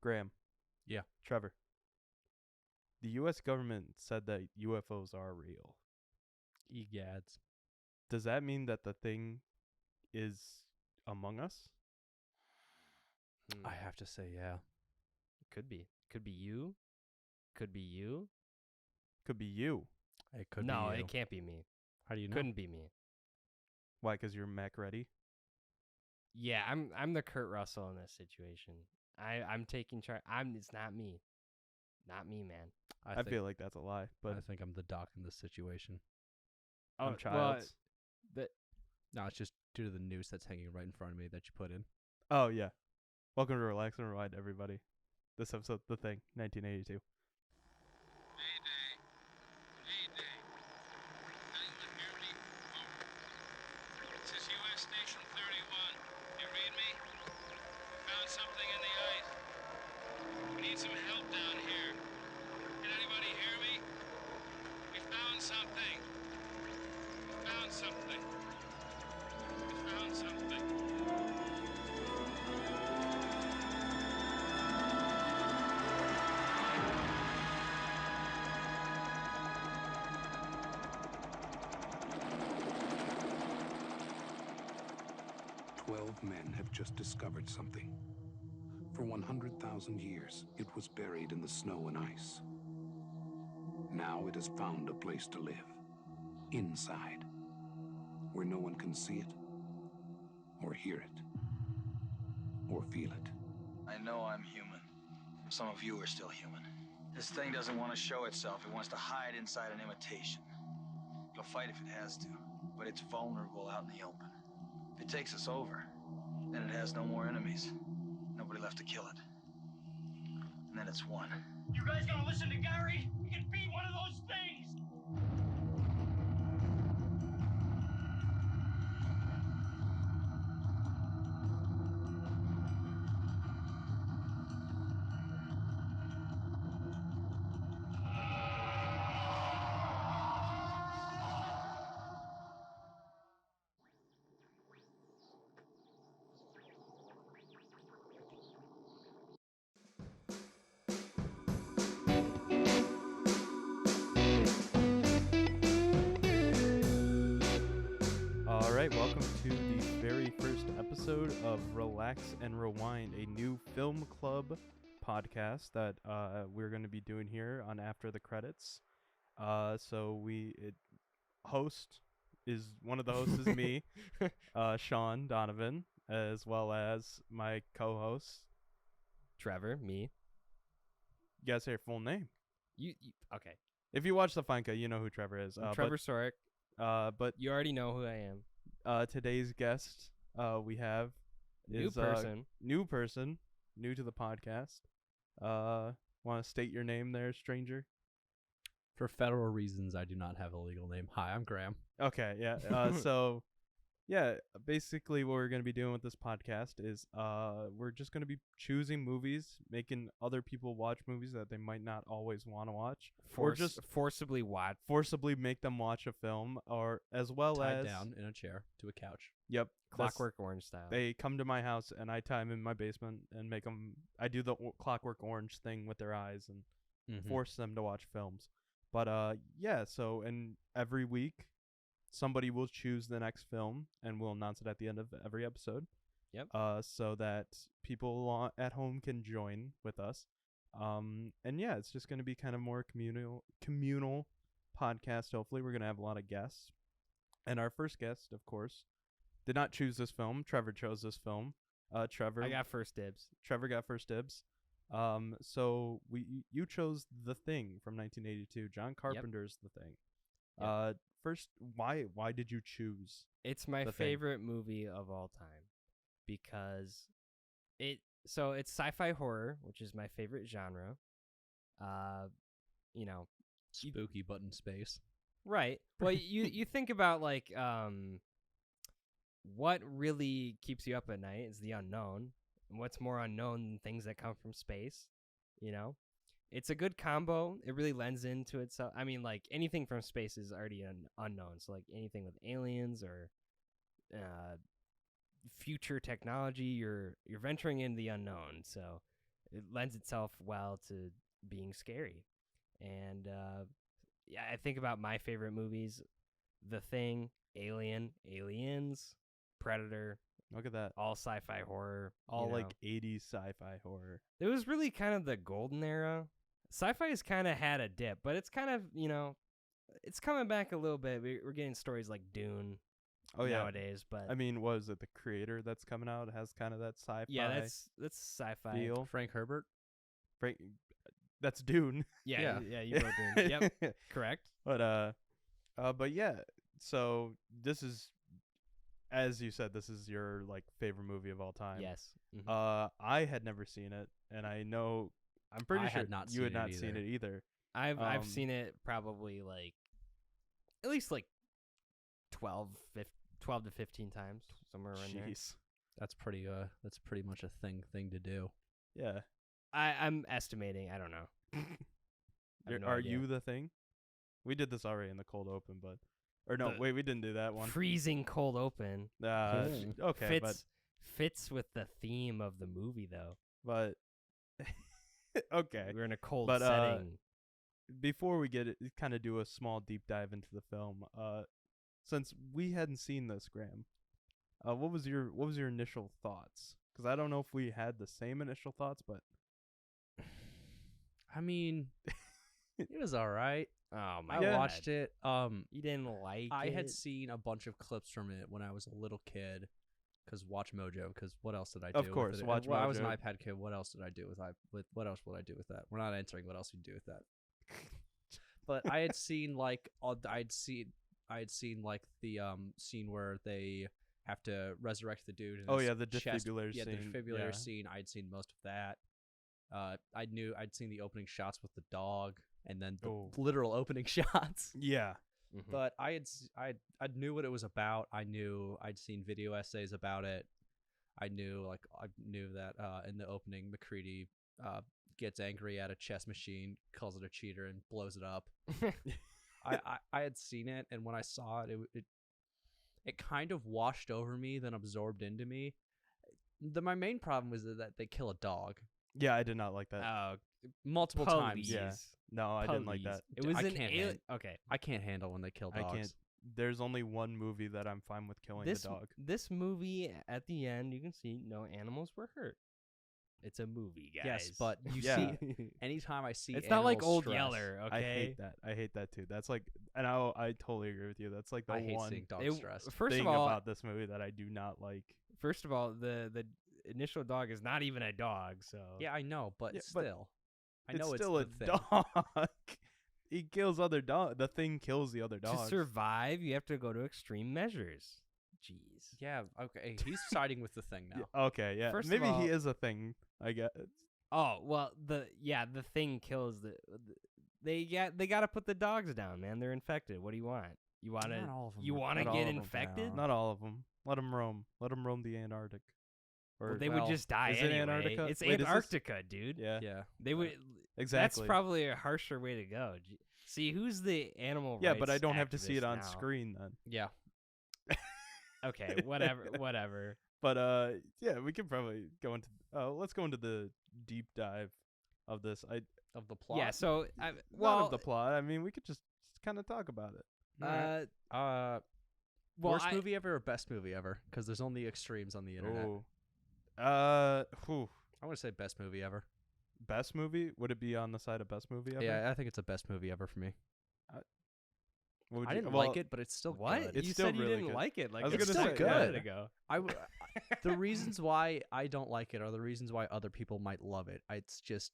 Graham. Yeah. Trevor. The U.S. government said that UFOs are real. Egads. Does that mean that the thing is among us? I have to say, yeah. Could be. Could be you. Could be you. Could be you. It could No, be you. it can't be me. How do you know? Couldn't be me. Why? Because you're Mac ready? Yeah, I'm the Kurt Russell in this situation. I'm taking charge. It's not me. Not me, man. I feel like that's a lie, but I think I'm the doc in this situation. I'm Childs. No, it's just due to the noose that's hanging right in front of me that you put in. Oh, yeah. Welcome to Relax and Rewind, everybody. This episode, The Thing, 1982. Mayday. Mayday. Anyone hear me? Over. This is U.S. Station 31. You read me? Found something in the ice. We need some help down here. Can anybody hear me? We found something. We found something. We found something. 12 men have just discovered something. For 100,000 years, it was buried in the snow and ice. Now it has found a place to live. Inside. Where no one can see it, or hear it, or feel it. I know I'm human. Some of you are still human. This thing doesn't want to show itself. It wants to hide inside an imitation. It'll fight if it has to, but it's vulnerable out in the open. If it takes us over, then it has no more enemies. Nobody left to kill it. And then it's won. You guys gonna listen to Gary? He can beat one of those things! All right, welcome to the very first episode of Relax and Rewind, a new film club podcast that we're going to be doing here on After the Credits. Host is one of the hosts is me, Sean Donovan, as well as my co-host. Trevor, me. You guys say your full name. You okay? If you watch the Finca, you know who Trevor is. Trevor Sorek. But You already know who I am. Today's guest we have New is person. new to the podcast. Want to state your name there, stranger? For federal reasons, I do not have a legal name. Hi, I'm Graham. Okay, yeah. So, yeah, basically what we're going to be doing with this podcast is we're just going to be choosing movies, making other people watch movies that they might not always want to watch, or just forcibly watch. forcibly make them watch a film, or as well Tied as down in a chair to a couch. Yep, Clockwork Orange style. They come to my house and I tie them in my basement and make them. I do the Clockwork Orange thing with their eyes and force them to watch films. But yeah. So and every week, somebody will choose the next film and we'll announce it at the end of every episode. Yep. So that people at home can join with us. And yeah, it's just going to be kind of more communal podcast. Hopefully, we're going to have a lot of guests. And our first guest, of course, did not choose this film. Trevor chose this film. Trevor. I got first dibs. Trevor got first dibs. So you chose The Thing from 1982. John Carpenter's The Thing. Yep. First, why did you choose? It's my The Thing? favorite movie of all time because it's sci-fi horror, which is my favorite genre. Spooky but in space. Right. Well, you think about like what really keeps you up at night is the unknown. And what's more unknown than things that come from space, you know? It's a good combo. It really lends into itself. I mean, like anything from space is already unknown. So like anything with aliens or future technology, you're venturing into the unknown. So it lends itself well to being scary. And yeah, I think about my favorite movies: The Thing, Alien, Aliens, Predator, Look at that. all sci-fi horror. All you like know. 80s sci-fi horror. It was really kind of the golden era. Sci-fi has kind of had a dip, but it's kind of, it's coming back a little bit. We're getting stories like Dune nowadays, but I mean, what is it? The Creator that's coming out has kind of that sci-fi. yeah, that's sci-fi. feel. Frank Herbert. Frank, that's Dune. Yeah, you wrote Dune. Yep, correct. But yeah. So this is, as you said, this is your like favorite movie of all time. Yes. Mhm. I had never seen it, and I'm pretty I sure had not you had seen it not seen either. it either. I've seen it probably like at least like 12 to 15 times, somewhere around there. Jeez. That's pretty much a thing to do. Yeah. I'm estimating. I don't know. I have no Are idea. you the Thing? We did this already in the cold open, but no, The- wait, we didn't do that one. Freezing cold open? Okay, Fits with the theme of the movie though. but okay. We're in a cold But, setting. Before we get it, kind of do a small deep dive into the film. Since we hadn't seen this, Graham, what was your initial thoughts? Because I don't know if we had the same initial thoughts, but I mean, it was all right. Oh my I god. watched it. You didn't like I it? had seen a bunch of clips from it when I was a little kid, because Watch Mojo. Because what else did I do? Of course, with it? Watch Well, I was an Mojo. iPad kid. What else did I do with what else would I do with that? We're not answering what else you do with that. But I had seen like I'd seen like the scene where they have to resurrect the dude. In Oh, his yeah, the chest. defibrillator Yeah, scene, the defibrillator yeah. scene. I'd seen most of that. I'd seen the opening shots with the dog, and then the Oh. literal opening shots. yeah, Mhm. But I knew what it was about. I knew I'd seen video essays about it. I knew that in the opening, McCready gets angry at a chess machine, calls it a cheater, and blows it up. I had seen it, and when I saw it, it kind of washed over me, then absorbed into me. My main problem was that they kill a dog yeah. I did not like that. multiple times. Police. Yeah. No, I didn't like that. It was I an can't alien. Okay. I can't handle when they kill dogs. I can't. There's only one movie that I'm fine with killing This the dog. this movie at the end, you can see no animals were hurt. It's a movie, guys. Yes, but you Yeah. see, anytime I see, it's not like animals Old stress, Yeller. Okay. I hate that. I hate that too. That's like, and I totally agree with you. That's like the I hate one seeing dogs It- stressed. First thing of all, about this movie that I do not like. first of all, the initial dog is not even a dog. So Yeah, I know, but Yeah, but still, I know it's still it's a the thing. dog. He kills other dog. The Thing kills the other dogs. to survive, you have to go to extreme measures. Jeez. Yeah, okay. He's siding with the thing now. Yeah, okay, yeah. First of Maybe all- he is a thing. I guess. Oh well, the Thing kills they got to put the dogs down, man. They're infected. What do you want? You want to Not all of 'em you are- want to not all get of 'em, infected? no. Not all of them. Let them roam. Let them roam the Antarctic. Well, they would well, just die is it anyway. Antarctica? It's Wait, is this- Antarctica, dude. Yeah, Yeah. They would. exactly. That's probably a harsher way to go. See, who's the animal yeah, but I rights don't have to see it activist on now? screen then. Yeah. Okay, whatever. But yeah, we could probably go into. Let's go into the deep dive of this. Of the plot. Yeah. So, Not well, of the plot. I mean, we could just kind of talk about it. Alright. well, Worst movie ever or best movie ever? Because there's only extremes on the internet. Whew. I want to say best movie ever. Best movie? Would it be on the side of best movie ever? Yeah, I think it's a best movie ever for me. What would I you- didn't well, like it, but it's still What? good. It's You still said you really didn't good. like it. Like I was it's gonna still say, good. yeah. A minute ago. The reasons why I don't like it are the reasons why other people might love it. It's just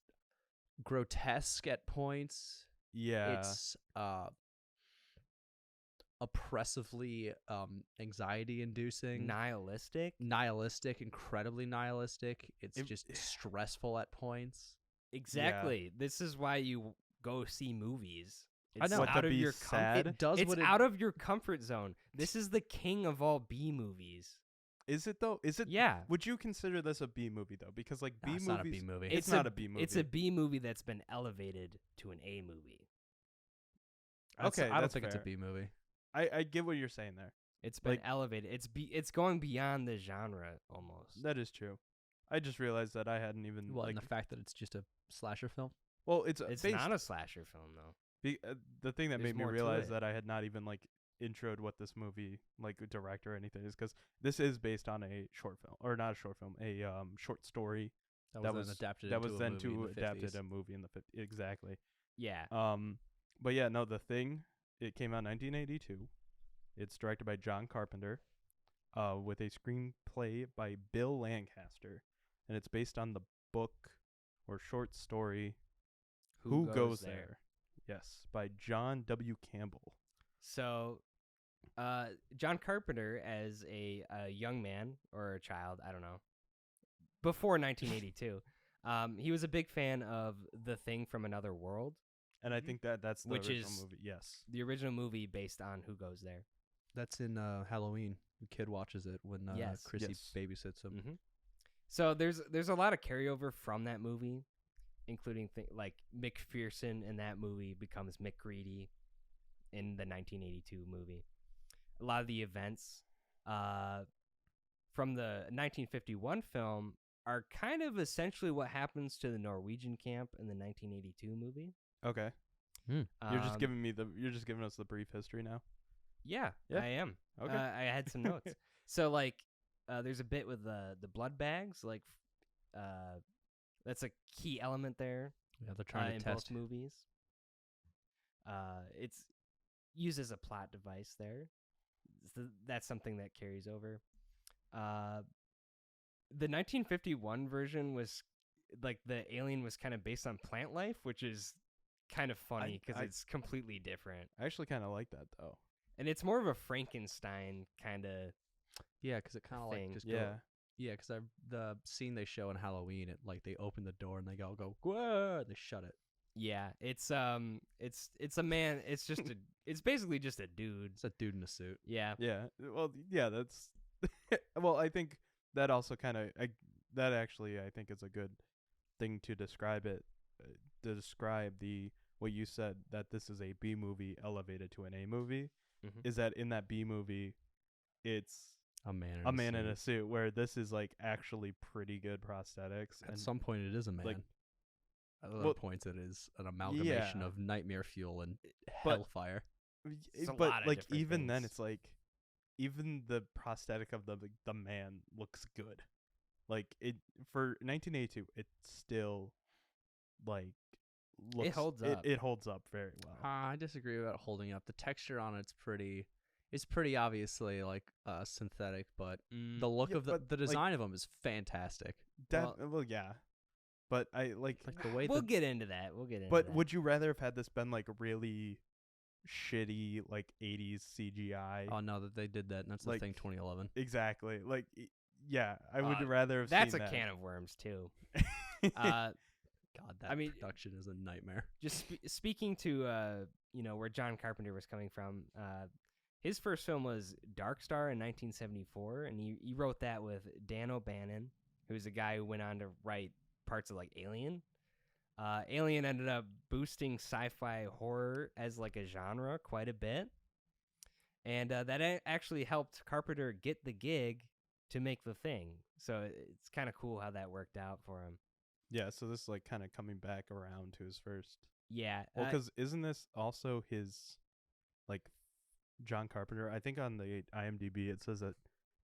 grotesque at points. Yeah. It's oppressively anxiety inducing, Nihilistic. incredibly nihilistic. It's It- just stressful at points. Exactly. This is why you go see movies. I It's know. What, to out of be your sad? It does It's what it out of your comfort zone. This is the king of all B movies. Is it though? Is it? Yeah. Would you consider this a B movie though? Because like Nah, B it's movies, not a B movie. It's not a B movie. It's a B movie that's been elevated to an A movie. Okay, I don't that's think it's a fair. B movie. I get what you're saying there. It's been Like- elevated. It's going beyond the genre almost. That is true. I just realized that I hadn't even Well, and the fact that it's just a slasher film. well, it's It's based, not a slasher film though. the thing that There's made me more to realize it. that I had not even like introed what this movie like director or anything is because this is based on a short film or not a short film, a short story That was then adapted that into was a then movie in to the adapted 50s. a movie in the 50s. Exactly. Yeah. But yeah, no, The Thing, it came out in 1982. It's directed by John Carpenter, with a screenplay by Bill Lancaster, and it's based on the book or short story Who Goes There? Yes, by John W. Campbell. So, John Carpenter, as a young man or a child, I don't know, before 1982, he was a big fan of The Thing from Another World, And I think that's the Which original is- movie. Yes. the original movie based on Who Goes There. That's in Halloween. The kid watches it when Yes. Chrissy Yes. babysits him. Mm-hmm. So there's a lot of carryover from that movie, including like McPherson in that movie becomes McGreedy in the 1982 movie. A lot of the events from the 1951 film are kind of essentially what happens to the Norwegian camp in the 1982 movie. Okay. You're just giving us the brief history now. Yeah, Yeah. I am. Okay. I had some notes. So like, there's a bit with the blood bags. Like, that's a key element there. Yeah, they're trying in to test. both movies. It's used as a plot device there. So that's something that carries over. The 1951 version was like the alien was kind of based on plant life, which is kind of funny because I- it's completely different. I actually kind of like that though. And it's more of a Frankenstein kind of Yeah, because it kind of like thing. just Yeah. Yeah, because the scene they show in Halloween, it like they open the door and they go "Whoa!" and they shut it. Yeah, it's a man. It's just a. It's basically just a dude. It's a dude in a suit. Yeah. Yeah. Well, yeah, that's well, I think that also kind of that actually I think is a good thing to describe it to describe what you said that this is a B movie elevated to an A movie Mhm. is that in that B movie it's A man. a man in a suit where this is like actually pretty good prosthetics At and some point, it is a man. like- At other well, points, it is an amalgamation yeah. of nightmare fuel and But- hellfire. It's a but lot of like different even then things. it's like even the prosthetic of the man looks good. Like it for 1982 it still like looks holds up. It holds up very well. I disagree about holding up. The texture on it's pretty obviously like synthetic, but the look Yeah, of but, the like- design of them is fantastic. Well, yeah. But I like Like the way We'll that get into that. We'll get into but that. would you rather have had this been like really shitty like 80s CGI? oh no, that they did that, and that's Like- the thing. 2011. Exactly. Like yeah, I would Uh, rather have That's a seen that. can of worms too. God, that I mean- production is a nightmare. Just speaking to where John Carpenter was coming from. His first film was Dark Star in 1974, and he wrote that with Dan O'Bannon, who's a guy who went on to write parts of like Alien. Alien ended up boosting sci-fi horror as like a genre quite a bit, and that actually helped Carpenter get the gig to make The Thing. So it's kind of cool how that worked out for him. Yeah, so this is like kind of coming back around to his first. Yeah, Well, because isn't this also his, like, John Carpenter? I think on the IMDb it says that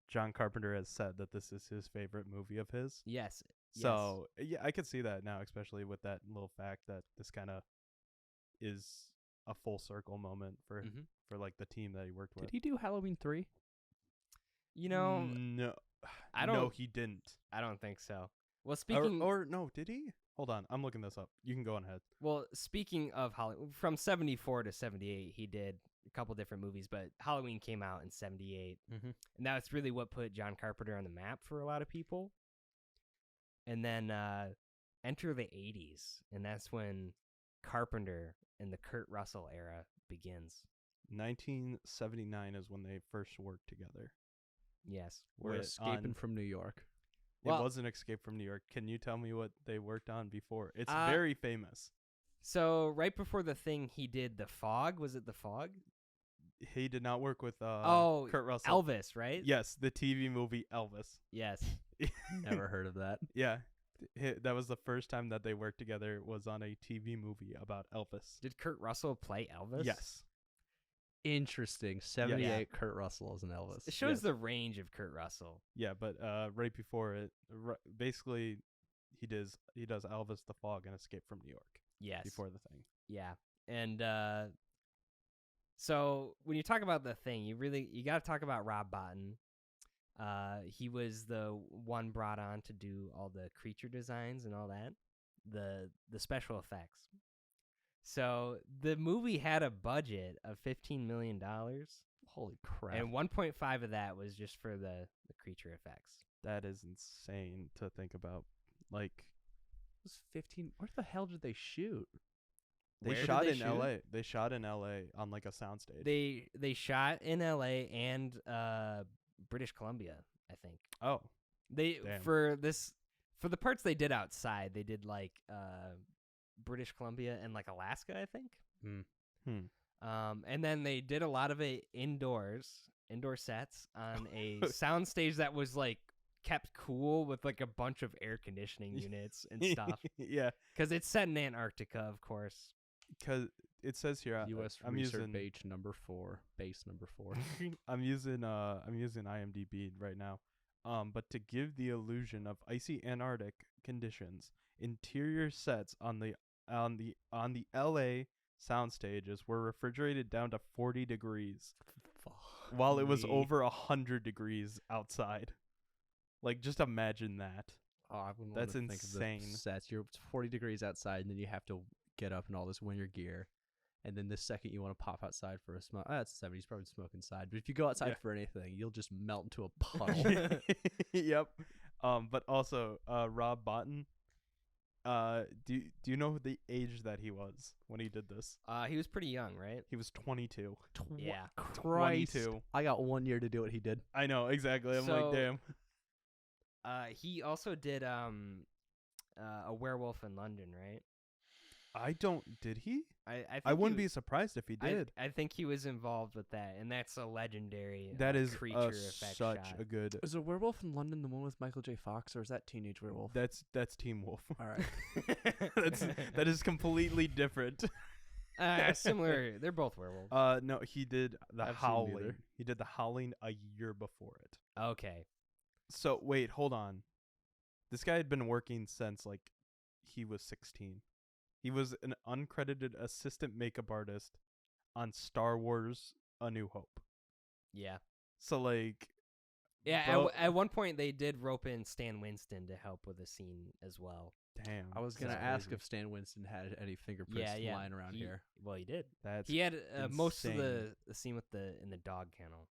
John Carpenter has said that this is his favorite movie of his. yes. So yeah, I could see that now, especially with that little fact that this kind of is a full circle moment for Mhm. for like the team that he worked with. Did he do Halloween 3? No, I No, don't- he didn't. I don't think so. Well, speaking Or no, did he? Hold on, I'm looking this up. You can go on ahead. Well, speaking of Halloween, from 74 to 78, he did a couple different movies, but Halloween came out in 78. Mhm. And that's really what put John Carpenter on the map for a lot of people. And then enter the 80s, and that's when Carpenter and the Kurt Russell era begins. 1979 is when they first worked together. Yes. We're With- escaping on- from New York. It Well- was an Escape from New York. Can you tell me what they worked on before? It's Uh, very famous. So right before The Thing, he did The Fog. Was it The Fog? He did not work with Oh, Kurt Russell. Elvis, right? Yes, the TV movie Elvis. Yes. Never heard of that. Yeah, that was the first time that they worked together. Was on a TV movie about Elvis. Did Kurt Russell play Elvis? Yes. Interesting. 78 Kurt Russell as an Elvis. It shows Yes. the range of Kurt Russell. Yeah, but right before it, basically, he does Elvis, the Fog, and Escape from New York Yes. before the Thing. Yeah. And so when you talk about the Thing, you got to talk about Rob Bottin. He was the one brought on to do all the creature designs and all that, the special effects. So the movie had a budget of $15 million, Holy crap. and 1.5 of that was just for the creature effects. That is insane to think about. Like, It was 15. Where the hell did they shoot? they Where did shot they in shoot? LA. They shot in LA on like a soundstage. They shot in L.A. and British Columbia, I think. Oh, They Damn. for the parts they did outside, they did like British Columbia and like Alaska, I think. And then they did a lot of it indoor sets on a soundstage that was like kept cool with like a bunch of air conditioning units and stuff. Yeah, Because it's set in Antarctica, of course. because it says here. U.S. I'm Research using Base number 4. Base number 4. I'm using IMDb right now. But to give the illusion of icy Antarctic conditions, interior sets on the LA sound stages were refrigerated down to 40 degrees while it was Me. over 100 degrees outside. Like, just imagine that. Oh, I wouldn't That's want to think of insane. the sets. You're 40 degrees outside, and then you have to get up in all this winter gear. And then the second you want to pop outside for a smoke, it's 70s, probably smoke inside. But if you go outside Yeah. for anything, you'll just melt into a puddle. Yep. But also, Rob Bottin. Do you know the age that he was when he did this? He was pretty young, right? He was 22. Yeah. Christ. 22. I got 1 year to do what he did. I know, exactly. I'm So- like, damn. He also did a Werewolf in London, right? Did he? I I wouldn't be surprised if he did. I think he was involved with that, and that's a legendary That is creature effect such shot. a good. Is a Werewolf in London the one with Michael J. Fox, or is that Teenage Werewolf? That's Team Wolf. All right. that is completely different. Similar. They're both werewolves. No, he did the I've seen Howling. neither. He did the Howling a year before it. Okay. So wait, hold on. This guy had been working since like he was 16. He was an uncredited assistant makeup artist on Star Wars: A New Hope. Yeah. So like, Yeah. bro- At one point, they did rope in Stan Winston to help with a scene as well. damn. I was going to that's ask crazy. if Stan Winston had any fingerprints Yeah. lying around He- here. Well, he did. That's He had most of insane. the scene with in the dog kennel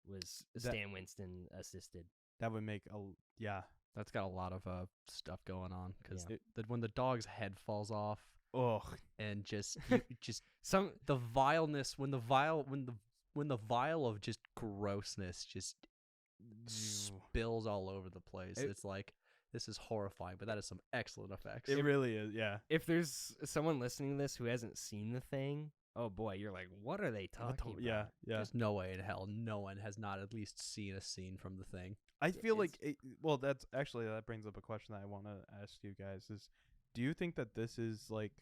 was That- Stan Winston assisted. that would make yeah. That's got a lot of stuff going on because Yeah. when the dog's head falls off Ugh. and just just Some the vileness when the vial of just grossness just spills all over the place. It- It's like this is horrifying, but that is some excellent effects. It really is. Yeah. if there's someone listening to this who hasn't seen the thing, oh boy, you're like, what are they talking about? Yeah. Yeah. There's no way in hell no one has not at least seen a scene from the thing. I feel it's- like well, that brings up a question that I want to ask you guys is, do you think that this is like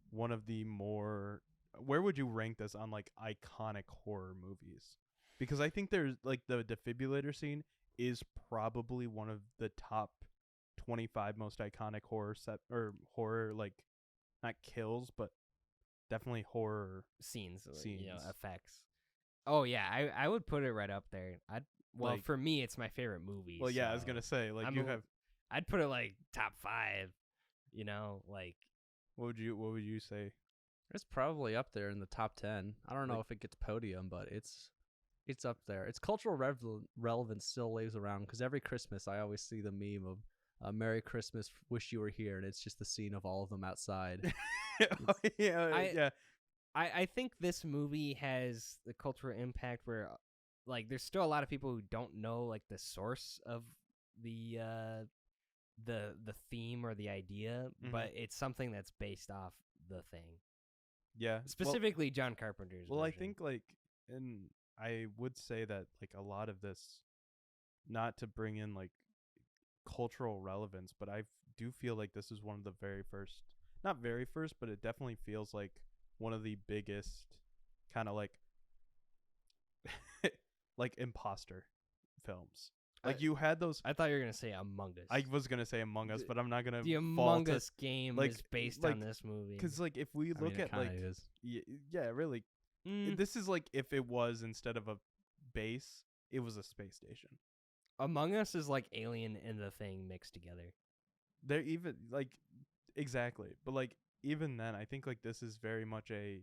one of the more, where would you rank this on like iconic horror movies? Because I think there's like the defibrillator scene is probably one of the top 25 most iconic horror like not kills but definitely horror. Scenes, Scenes. effects. Oh yeah, I would put it right up there. Well, Like- for me, it's my favorite movie. Well, yeah, I was so gonna say like I'm you a- have. I'd put it like top 5. Like What would you say? It's probably up there in the top 10. I don't know Like- if it gets podium, but it's up there. Its cultural relevance still lays around because every Christmas I always see the meme of "Merry Christmas, wish you were here," and it's just the scene of all of them outside. yeah. I think this movie has the cultural impact where like there's still a lot of people who don't know like the source of the theme or the idea, Mhm. but it's something that's based off the thing. Yeah. Specifically John Carpenter's Well, I version. think like, and I would say that like a lot of this, not to bring in like cultural relevance, but I do feel like this is one of the very first, not very first, but it definitely feels like one of the biggest kind of like like imposter films. Like you had those. I thought you were gonna say Among Us. I was gonna say Among Us, but I'm not gonna. The fall Among to, Us game like- is based like- on this movie. Because like if we I look mean, at like is. yeah, really, this is like if it was instead of a base, it was a space station. Among Us is like Alien and The Thing mixed together. They're even like exactly, but like even then, I think like this is very much a,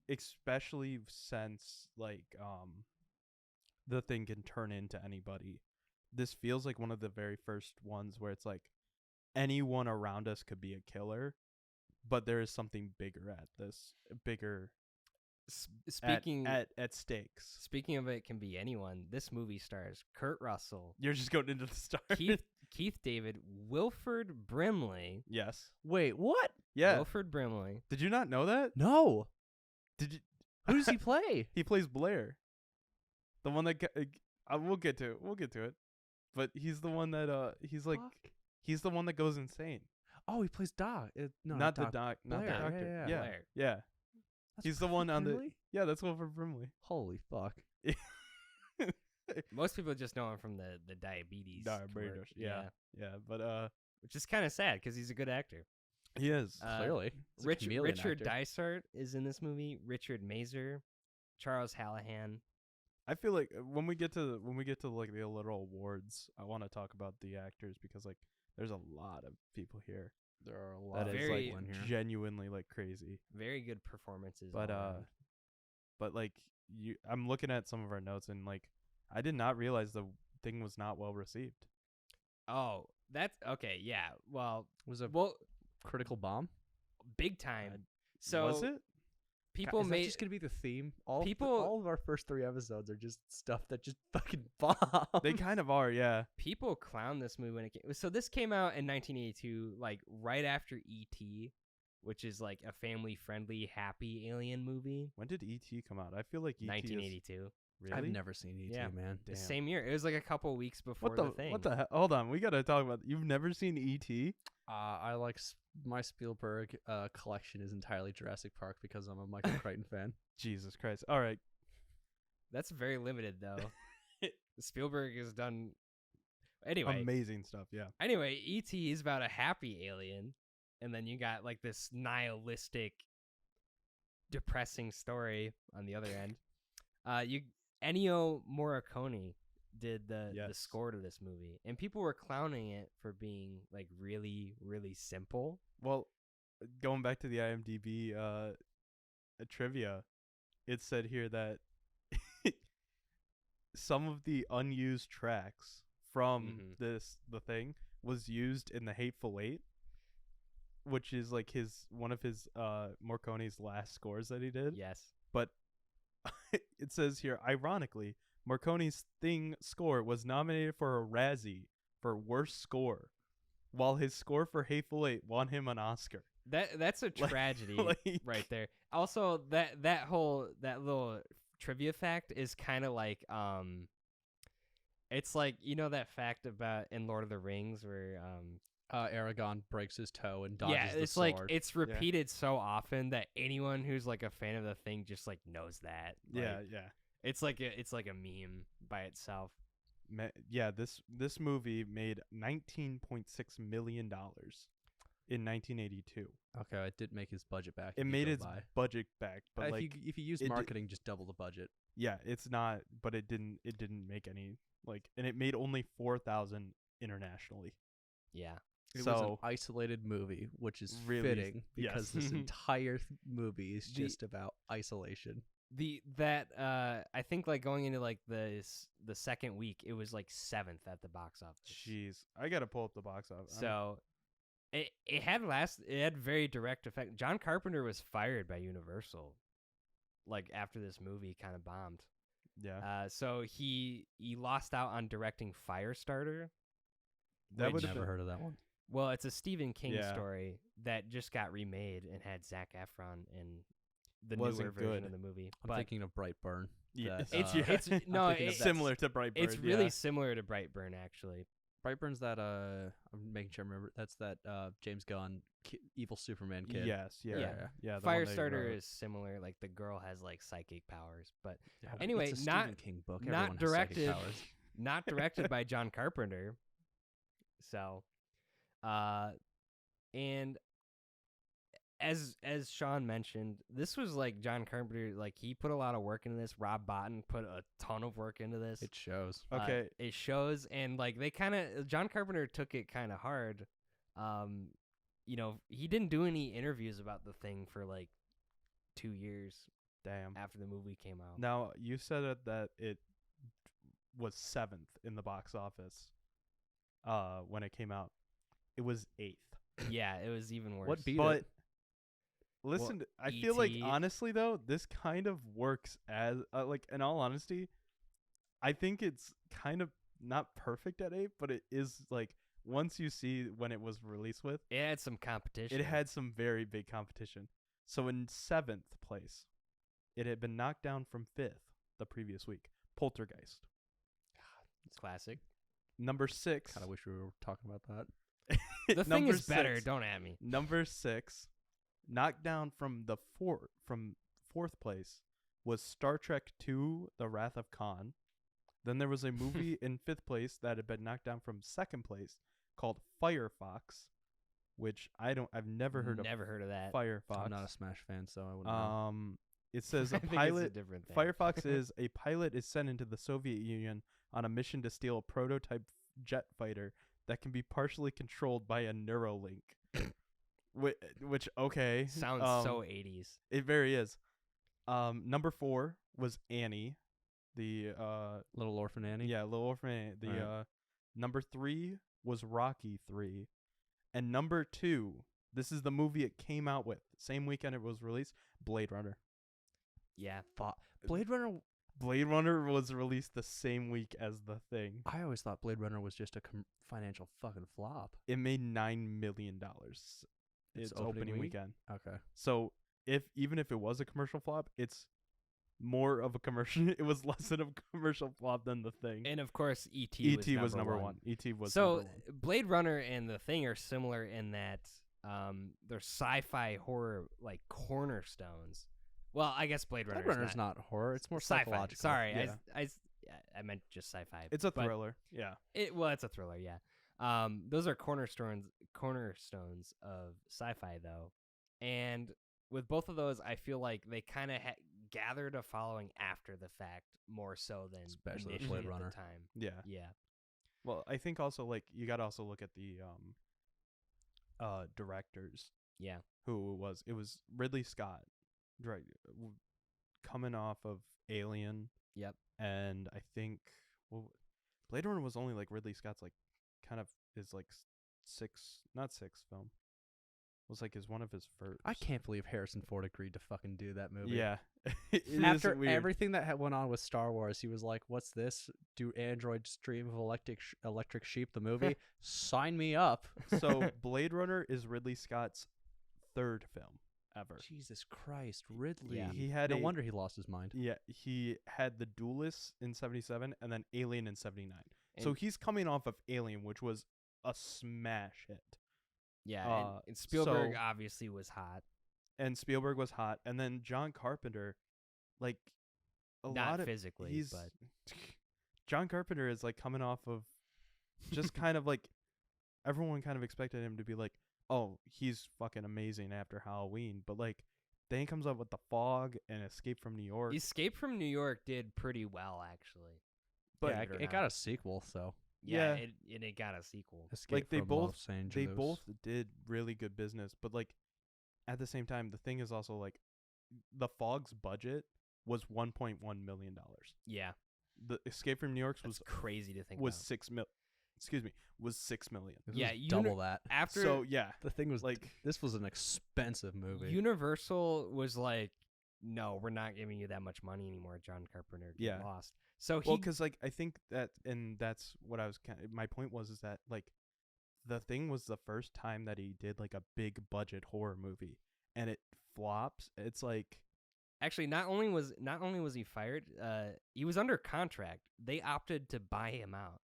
especially since like the thing can turn into anybody. This feels like one of the very first ones where it's like anyone around us could be a killer, but there is something bigger at this, bigger Speaking at stakes. Speaking of it can be anyone, this movie stars Kurt Russell, You're just going into the start. Keith David, Wilford Brimley. Yes. Wait, what? Yeah. Wilford Brimley. Did you not know that? No. Did you? Who does he play? He plays Blair. The one that we'll get to it. But he's the one that he's like Fuck. he's the one that goes insane. Oh, he plays Doc. No, not the Doc. doc, not the Blair. doctor. Yeah. Blair. Yeah. That's He's the one on the Brimley? Yeah, that's Wilford Brimley. Holy fuck. Most people just know him from the diabetes. Diabetes, commercial. yeah, but Which is kind of sad because he's a good actor. he is. Clearly. He's a chameleon Richard actor. Dysart is in this movie. Richard Mazer, Charles Hallahan. I feel like when we get to like the little awards, I want to talk about the actors because like there's a lot of people here There are a lot that of is very- like people in here. genuinely like crazy. Very good performances. But all around. but like I'm looking at some of our notes and like I did not realize the thing was not well received. Oh, that's okay. Yeah. Well, Was a well, critical bomb? big time. So was it? people Is that made just gonna be the theme? All people- of our first 3 episodes are just stuff that just fucking bombs. They kind of are, yeah. people clown this movie when it came. So this came out in 1982, like right after E.T., which is like a family-friendly, happy alien movie. When did E.T. come out? I feel like E.T. 1982. Really? I've never seen E.T. Yeah. man. The Damn. same year. It was like a couple weeks before What the thing. what the hell? Hold on, we gotta talk about. You've never seen E.T.? I like my Spielberg collection is entirely Jurassic Park because I'm a Michael Crichton fan. Jesus Christ! All right, That's very limited though. Spielberg has done. Anyway, amazing stuff. Yeah. Anyway, E.T. is about a happy alien, and then you got like this nihilistic, depressing story on the other end. Ennio Morricone did the Yes. score to this movie, and people were clowning it for being like really, really simple. Well, going back to the IMDb trivia, it said here that some of the unused tracks from the thing was used in The Hateful Eight, which is like one of his Morricone's last scores that he did. Yes. But it says here, ironically, Morricone's Thing score was nominated for a Razzie for worst score, while his score for Hateful Eight won him an Oscar. That's a tragedy like- right there. Also, that little trivia fact is kind of like it's like, you know, that fact about in Lord of the Rings where Aragorn breaks his toe and dodges yeah, the it's sword. like it's repeated so often that anyone who's like a fan of the thing just like knows that. Yeah, Like, yeah. It's like a meme by itself. Yeah, this movie made $19.6 million in 1982. Okay, it did make his budget back. It if you made go its by. budget back, but if like you use it di- marketing, just double the budget. yeah, it's not. But it didn't make any like, and it made only 4,000 internationally. Yeah. It was an So isolated movie, which is Really, fitting because yes. this entire movie is The- just about isolation. I think like going into like the second week, it was like 7th at the box office. jeez, I gotta pull up the box office. So it had very direct effect. John Carpenter was fired by Universal like after this movie kind of bombed. yeah, So he lost out on directing Firestarter. that which- would Never have heard of that one. Well, it's a Stephen King Yeah. story that just got remade and had Zac Efron in the Wasn't newer version good. of the movie. I'm But thinking of Brightburn. Yeah, that, it's uh, it's no, thinking of it- that. similar to Brightburn. it's really similar to Brightburn actually. Brightburn's that I'm making sure I remember. That's that James Gunn evil Superman kid. Yes, yeah, Yeah. yeah. the one they Firestarter wrote. is similar. Like the girl has like psychic powers, but Yeah, Anyway, it's a not- Stephen King book. not Everyone has psychic directed. powers. not directed by John Carpenter. So, and as Sean mentioned, this was like John Carpenter. Like he put a lot of work into this. Rob Bottin put a ton of work into this. It shows. Okay. It shows, and like they kind of John Carpenter took it kind of hard. You know, he didn't do any interviews about the thing for like 2 years Damn. after the movie came out. Now you said that it was 7th in the box office. When it came out, it was 8th. Yeah, it was even worse. What beat But it? listen, I feel like E.T. honestly though, this kind of works as like in all honesty, I think it's kind of not perfect at 8, but it is like once you see when it was released with, It had some competition. it had some very big competition. So in 7th place, it had been knocked down from 5th the previous week. Poltergeist. It's classic. Number 6. Kind of wish we were talking about that. The thing Number is better. 6. Don't at me. Number 6, knocked down from the fourth place, was Star Trek II: The Wrath of Khan. Then there was a movie in 5th place that had been knocked down from 2nd place called Firefox, which I've never heard Never heard of of that. Firefox. I'm not a Smash fan, so I wouldn't know. It says I a think it's pilot. different thing. Firefox is a pilot is sent into the Soviet Union on a mission to steal a prototype jet fighter that can be partially controlled by a Neuralink. Which okay. Sounds so 80s. It very is. Number 4 was Annie, the Little Orphan Annie. yeah, Little Orphan Annie. The Right. Number 3 was Rocky 3, and number 2. This is the movie it came out with same weekend it was released. Blade Runner. Yeah. Blade Runner. Blade Runner was released the same week as The Thing. I always thought Blade Runner was just a financial fucking flop. It made $9 million. Its opening opening week? weekend. Okay. So even if it was a commercial flop, it's more of a commercial. It was less of a commercial flop than The Thing. And of course, E.T. E.T. was number number one. 1. E.T. was So number 1. Blade Runner and The Thing are similar in that they're sci-fi horror like cornerstones. Well, I guess Blade Runner. Blade Runner's not horror. It's more sci-fi. psychological. Sorry, Yeah. I meant just sci-fi. It's a but thriller. Yeah. it's a thriller. Yeah. Those are cornerstones of sci-fi though, and with both of those, I feel like they kind of gathered a following after the fact more so than Especially with initially Blade at Runner. the time. Yeah. Yeah. Well, I think also like you got to also look at the directors Yeah. who it was Ridley Scott, coming off of Alien. Yep. And I think Blade Runner was only like Ridley Scott's like kind of is like not sixth film. Was like one of his first. I can't believe Harrison Ford agreed to fucking do that movie. Yeah. It is After weird. everything that went on with Star Wars, he was like, "What's this? Do androids dream of electric sheep? The movie? Sign me up." So Blade Runner is Ridley Scott's 3rd film ever. Jesus Christ, Ridley. Yeah. He had no a- wonder he lost his mind. Yeah, he had The Duelist in 77 and then Alien in 79. So And- he's coming off of Alien, which was a smash hit. Yeah. And Spielberg so- obviously was hot. And Spielberg was hot. And then John Carpenter, like a Not lot of physically, he's but John Carpenter is like coming off of just kind of like everyone kind of expected him to be like, oh, he's fucking amazing after Halloween, but like then he comes up with The Fog and Escape from New York. Escape from New York did pretty well actually. But yeah, it got a sequel, so Yeah. Yeah. It got a sequel. Escape Like, they from both- Los Angeles. they both did really good business, but like at the same time, the thing is also like The Fog's budget was $1.1 million. Yeah. The Escape from New York That's was crazy to think was about. 6 mil. Excuse me, was 6 million. This Yeah, was double that. After So yeah, The thing was like this was an expensive movie. Universal was like, no, we're not giving you that much money anymore. John Carpenter Yeah. lost. So well, he because like I think that, and that's what I was. My point was is that like The Thing was the first time that he did like a big budget horror movie, and it flops. It's like actually not only was he fired, he was under contract. They opted to buy him out.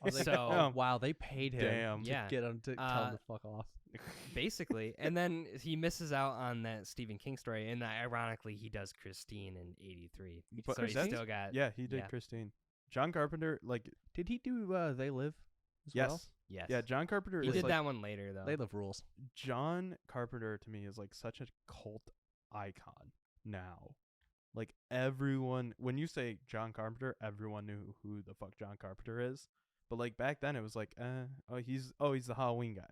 Oh, they- So- wow, they paid him Damn. to Yeah. get him to tell him to fuck off. Basically. And then he misses out on that Stephen King story. And ironically, he does Christine in 83. But So he's that's- still got. Yeah, he did yeah. Christine. John Carpenter, like, Did he do They Live as yes. well? Yes. Yeah, John Carpenter He is did like, that one later, though. They Live rules. John Carpenter to me is like such a cult icon now. Like everyone, when you say John Carpenter, everyone knew who the fuck John Carpenter is. But like back then, it was like, he's the Halloween guy.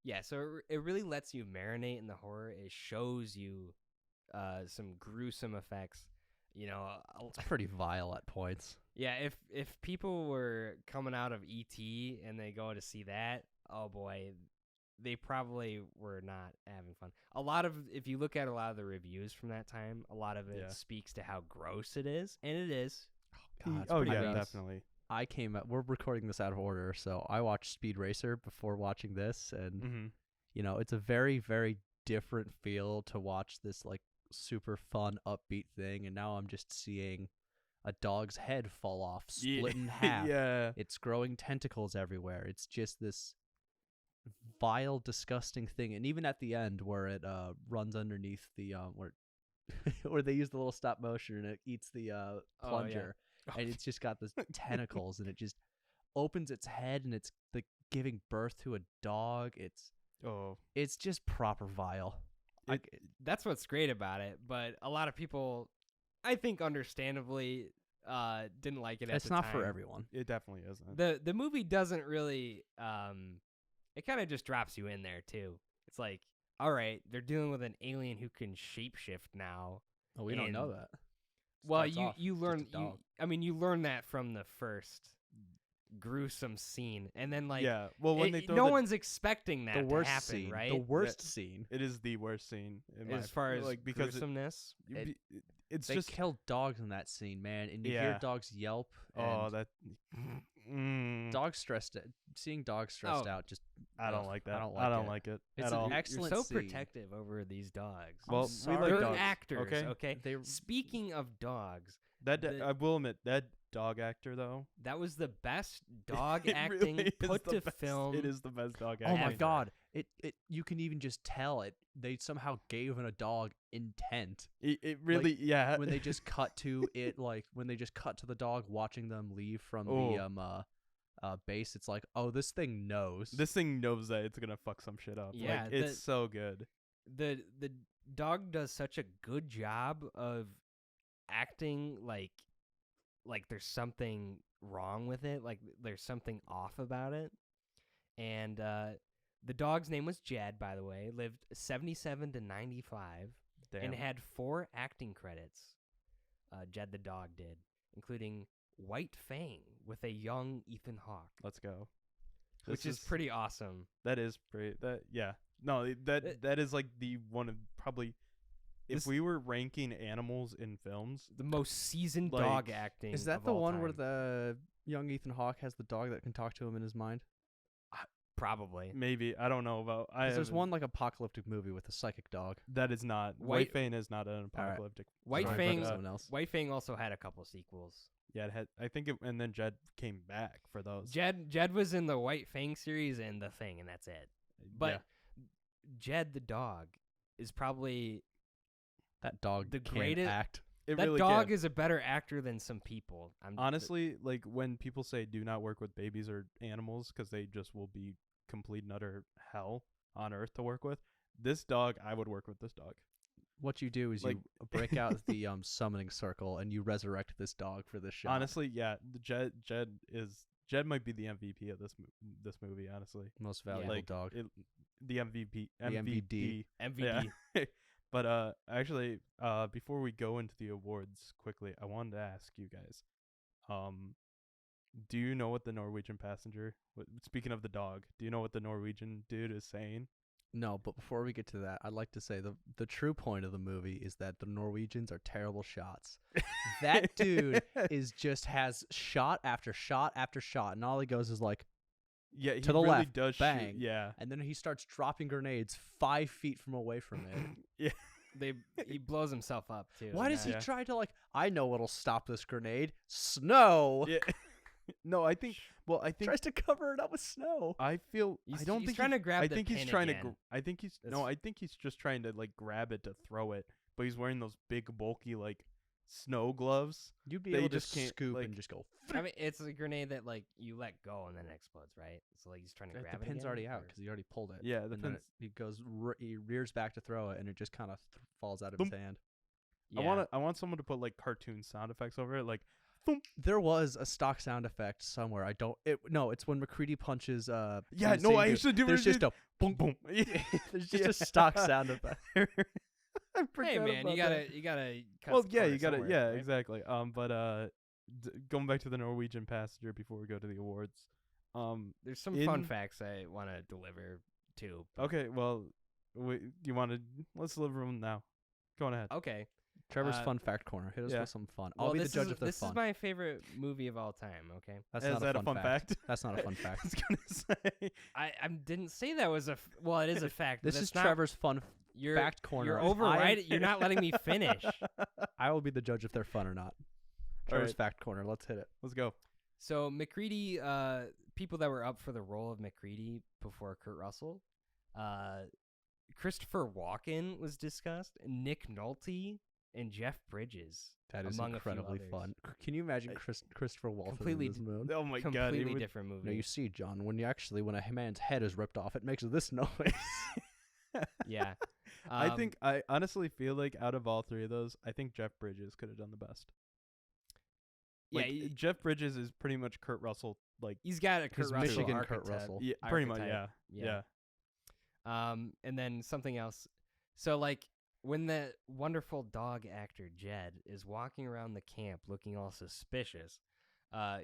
Yeah, so it really lets you marinate in the horror. It shows you some gruesome effects. You know, It's pretty vile at points. yeah. If people were coming out of ET and they go to see that, oh boy, they probably were not having fun. If you look at a lot of the reviews from that time, a lot of it Yeah. speaks to how gross it is, and it is. God, it's Oh pretty yeah, gross. definitely. We're recording this out of order, so I watched Speed Racer before watching this, and Mm-hmm. you know, it's a very, very different feel to watch this like super fun, upbeat thing, and now I'm just seeing a dog's head fall off, split in half. Yeah. It's growing tentacles everywhere. It's just this vile, disgusting thing. And even at the end, where it runs underneath the where they use the little stop motion and it eats the plunger, and it's just got this tentacles, and it just opens its head, and it's like giving birth to a dog. It's just proper vile. That's what's great about it. But a lot of people, I think, understandably, didn't like it. It's at the not for time. everyone. It definitely isn't. The movie doesn't really. It kind of just drops you in there too. It's like, all right, they're dealing with an alien who can shapeshift now. Oh, we don't know And- that. Well, Starts off you just learn. a dog. You learn that from the first gruesome scene, and then like, yeah. Well, when they throw no one's expecting that The worst to happen, scene. right? The worst scene. it is the worst scene in my as far as like because gruesomeness. it's They just kill dogs in that scene, man, and you hear Yeah. dogs yelp. oh and that. dogs stressed. Seeing dogs stressed Oh. out, just I don't ugh, like that. I don't like, it. it It's at an all. excellent You're so scene. protective over these dogs. Well, we sorry. like They're dogs. actors, Okay. okay? They- Speaking of dogs, That the- I will admit that dog actor though. that was the best dog it acting really is put the to best- film. It is the best dog Oh acting. my ever. god! It you can even just tell it. They somehow gave a dog intent It really yeah. when they just cut to it. Like when they just cut to the dog watching them leave from Oh. the base. It's like, oh, this thing knows. This thing knows that it's gonna fuck some shit up. Yeah, like, it's the- so good. the dog does such a good job of acting like there's something wrong with it, like there's something off about it. And the dog's name was Jed, by the way, lived 77 to 95 Damn. and had 4 acting credits. Jed the dog did, including White Fang with a young Ethan Hawke, Let's go. which This is pretty awesome. That is pretty. That yeah. No, that is like the one of probably. If This- we were ranking animals in films, The most seasoned Like, dog acting. Is that of the all one where time. the young Ethan Hawke has the dog that can talk to him in his mind? Probably. maybe I don't know about. 'Cause there's haven't- one like apocalyptic movie with a psychic dog. that is not. White- White Fang is not an apocalyptic. White Sorry, Fang. but someone else. White Fang also had a couple sequels. Yeah, it had. I think it, and then Jed came back for those. Jed was in the White Fang series and The Thing, and that's it. But Jed the dog is probably That dog The can greatest- act. it that really dog can. is a better actor than some people. Honestly, like when people say do not work with babies or animals because they just will be complete and utter hell on earth to work with, this dog, I would work with this dog. What you do is Like- you break out the summoning circle and you resurrect this dog for this shot. Honestly, yeah, the Jed might be the MVP of this movie. Honestly, most valuable like dog. the MVP, The MVD. MVP. Yeah. But actually, before we go into the awards quickly, I wanted to ask you guys, do you know what the Norwegian passenger? Speaking of the dog, do you know what the Norwegian dude is saying? No, but before we get to that, I'd like to say the true point of the movie is that the Norwegians are terrible shots. That dude has shot after shot after shot, and all he goes is like, Yeah, he to the really left, does bang. shoot. Yeah, and then he starts dropping grenades 5 feet from away from it. He blows himself up too. Why does he Yeah. try to I know what'll stop this grenade? Snow. yeah. No, I think. Well, I think Tries to cover it up with snow. I feel. He's, I don't he's think trying to grab I the think he's pin trying again. to. I think he's no. That's- I think he's just trying to like grab it to throw it, but he's wearing those big bulky like snow gloves. You'd be They able to just can't, scoop like- and just go. I mean, it's a grenade that like you let go and then it explodes, right? So like he's trying to grab The it. pin's again, already out or- because he already pulled it. Yeah, the and then pin's. he goes, he rears back to throw it, and it just kind of falls out of Thump. his hand. Yeah. I want someone to put like cartoon sound effects over it, like. There was a stock sound effect somewhere. No, it's when McCready punches. Yeah, Same no, I dude. actually do. There's just a boom, boom. there's just a stock sound effect. I Hey forgot man, about you that. gotta. Cut Well, the yeah, corner you gotta. somewhere, Yeah, right? exactly. But going back to the Norwegian passenger before we go to the awards. There's some fun in- facts I want to deliver too. but- Okay, well, you want to let's deliver them now. Go on ahead. Okay. Trevor's Uh, fun fact corner. Hit us yeah. with some fun. I'll Well, be the this judge is, if they're this fun. is my favorite movie of all time. Okay. That's Is not that a fun fact. That's not a fun I fact. was gonna say. I didn't say that was a. Well, it is a fact. but This that's is not, Trevor's fun you're, fact corner. You're I am- overriding. You're not letting me finish. I will be the judge if they're fun or not. All Trevor's right. fact corner. Let's hit it. Let's go. So McCready, people that were up for the role of McCready before Kurt Russell, Christopher Walken was discussed, Nick Nolte, and Jeff Bridges. That is among a few incredibly others. fun. Can you imagine Christopher Walken Completely in this movie? Oh my god. Completely It would, different movie. No, you see, John, when a man's head is ripped off, it makes this noise. Yeah. I think I honestly feel like out of all three of those, I think Jeff Bridges could have done the best. Yeah, Like, Jeff Bridges is pretty much Kurt Russell. Like, he's got a Kurt He's Russell Michigan Kurt archetype. Russell. yeah, pretty much. Yeah. Archetype. Yeah. And then something else. So like when the wonderful dog actor Jed is walking around the camp looking all suspicious,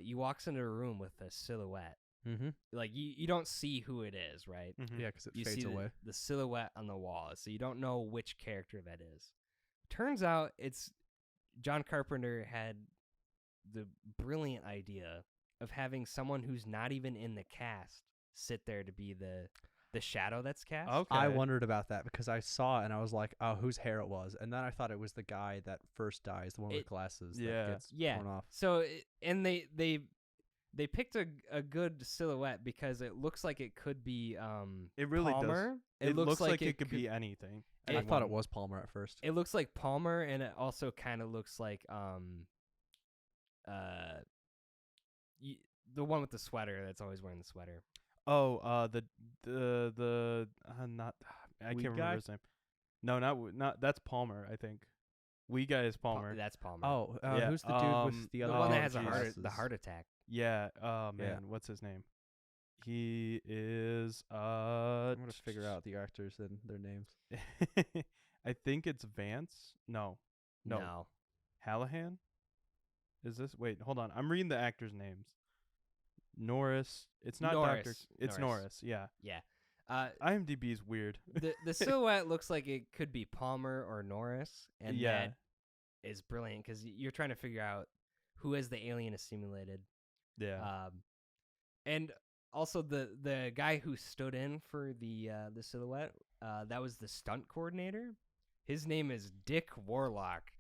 he walks into a room with a silhouette. Mm-hmm. Like you don't see who it is, right? Mhm. Yeah, because it You fades see away. the silhouette on the wall, so you don't know which character that is. Turns out it's John Carpenter had the brilliant idea of having someone who's not even in the cast sit there to be the shadow that's cast. Okay. I wondered about that because I saw it and I was like, oh, whose hair it was. And then I thought it was the guy that first dies, the one with glasses Yeah. that gets Yeah. torn off. So and they picked a good silhouette because it looks like it could be It really Palmer. does. It looks like it could be anything. And I thought it was Palmer at first. It looks like Palmer, and it also kind of looks like the one with the sweater that's always wearing the sweater. Oh, not I Weed can't guy? remember his name. No, not that's Palmer. I think. Wee guy is Palmer. That's Palmer. Oh, Yeah, who's the dude with the the other one that oh, has the Jesus. heart attack. Yeah. Oh man, Yeah. what's his name? He is I'm gonna figure out the actors and their names. I think it's Vance. No. No. Hallahan? Is this? Wait, hold on. I'm reading the actors' names. Norris. It's not Doctor. Norris. It's Norris. Yeah. Yeah. IMDb is weird. The silhouette looks like it could be Palmer or Norris, and Yeah. that is brilliant because you're trying to figure out who has the alien assimilated. Yeah. And also the guy who stood in for the silhouette, that was the stunt coordinator. His name is Dick Warlock,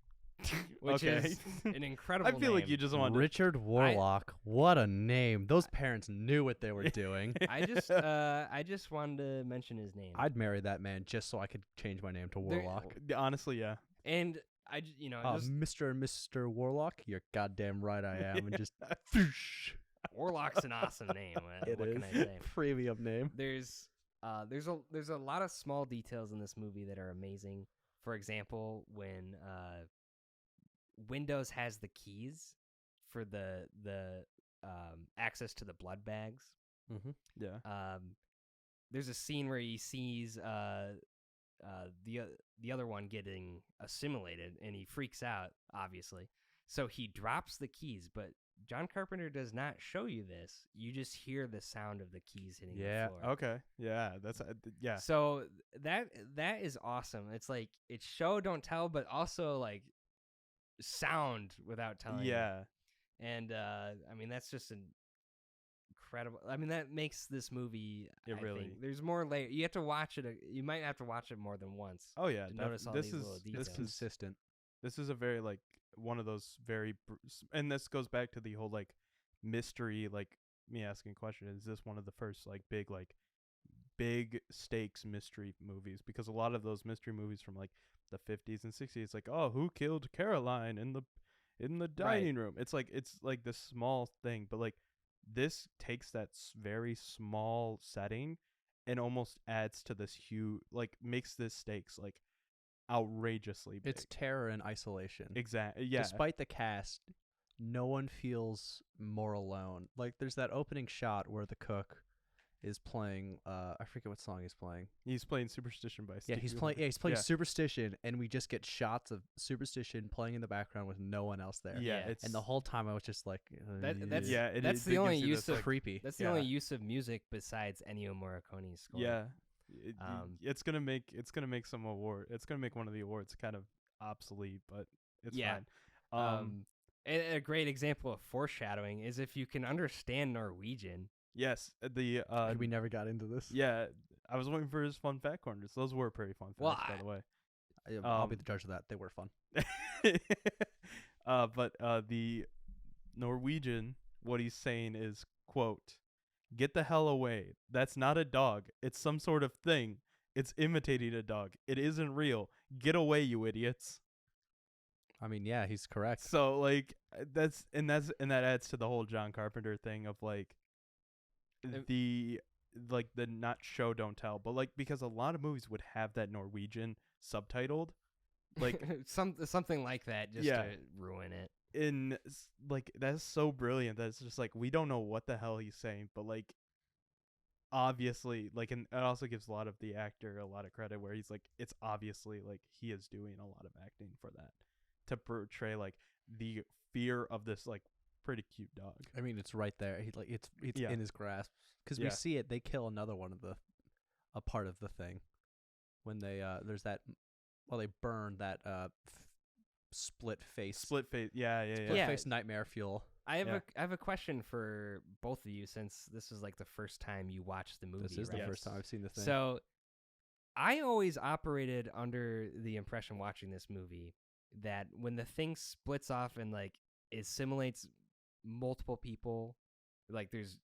which Okay. is an incredible I feel like name. you just wanted Richard Warlock. What a name. Those parents knew what they were doing. I just wanted to mention his name. I'd marry that man just so I could change my name to There- Warlock. honestly, yeah. and just Mr. and Mr. Warlock, you're goddamn right I am. And just whoosh. Warlock's an awesome name. What It can is. I say? Premium name. There's a lot of small details in this movie that are amazing. For example, when Windows has the keys for the access to the blood bags. Mm-hmm. Yeah. There's a scene where he sees the other one getting assimilated, and he freaks out, obviously. So he drops the keys, but John Carpenter does not show you this. You just hear the sound of the keys hitting Yeah, the floor. Okay. Yeah. That's yeah. So that is awesome. It's like it's show don't tell, but also like sound without telling. Yeah. And I mean that's just an incredible. I mean that makes this movie. It I really- think, there's more layer. You have to watch it. You might have to watch it more than once. Oh yeah. to notice all this these is little this details. is Consistent. this is a very like one of those very and this goes back to the whole like mystery, like me asking a question, is this one of the first like big stakes mystery movies? Because a lot of those mystery movies from like the 50s and 60s, like, oh, who killed Caroline in the dining room? It's like this small thing, but like this takes that very small setting and almost adds to this huge, like makes this stakes like outrageously big. It's terror in isolation. Exactly. Yeah. Despite the cast, no one feels more alone. Like there's that opening shot where the cook is playing I forget what song he's playing. He's playing Superstition by Yeah, Stevie he's Wonder. playing Yeah. Superstition, and we just get shots of Superstition playing in the background with no one else there. Yeah, Yeah. it's And the whole time I was just like That's yeah, it that's is- the it only gives you use this, of like, creepy. That's the Yeah. only use of music besides Ennio Morricone's score. yeah. Um, It's gonna make some award. It's gonna make one of the awards kind of obsolete, but it's Yeah. fine. And a great example of foreshadowing is if you can understand Norwegian. Yes, the we never got into this. yeah, I was waiting for his fun fact corners. Those were pretty fun facts, Well, by the way. I'll be the judge of that. They were fun. But the Norwegian, what he's saying is, quote, "Get the hell away. That's not a dog. It's some sort of thing. It's imitating a dog. It isn't real. Get away, you idiots." I mean, yeah, he's correct. So like that adds to the whole John Carpenter thing of like the not show don't tell, but like because a lot of movies would have that Norwegian subtitled, like something like that just Yeah. to ruin it. like that's so brilliant that it's just like we don't know what the hell he's saying, but like obviously like, and it also gives a lot of the actor a lot of credit where he's like it's obviously like he is doing a lot of acting for that to portray like the fear of this like pretty cute dog. I mean, it's right there. It's Yeah. in his grasp because Yeah. we see it. They kill another one of a part of the thing when they there's that. Well, they burn that split face Yeah. Yeah. face nightmare fuel. I have Yeah. I have a question for both of you since this is like the first time you watched the movie. This is right? the first time I've seen the thing. So I always operated under the impression watching this movie that when the thing splits off and like assimilates multiple people, like there's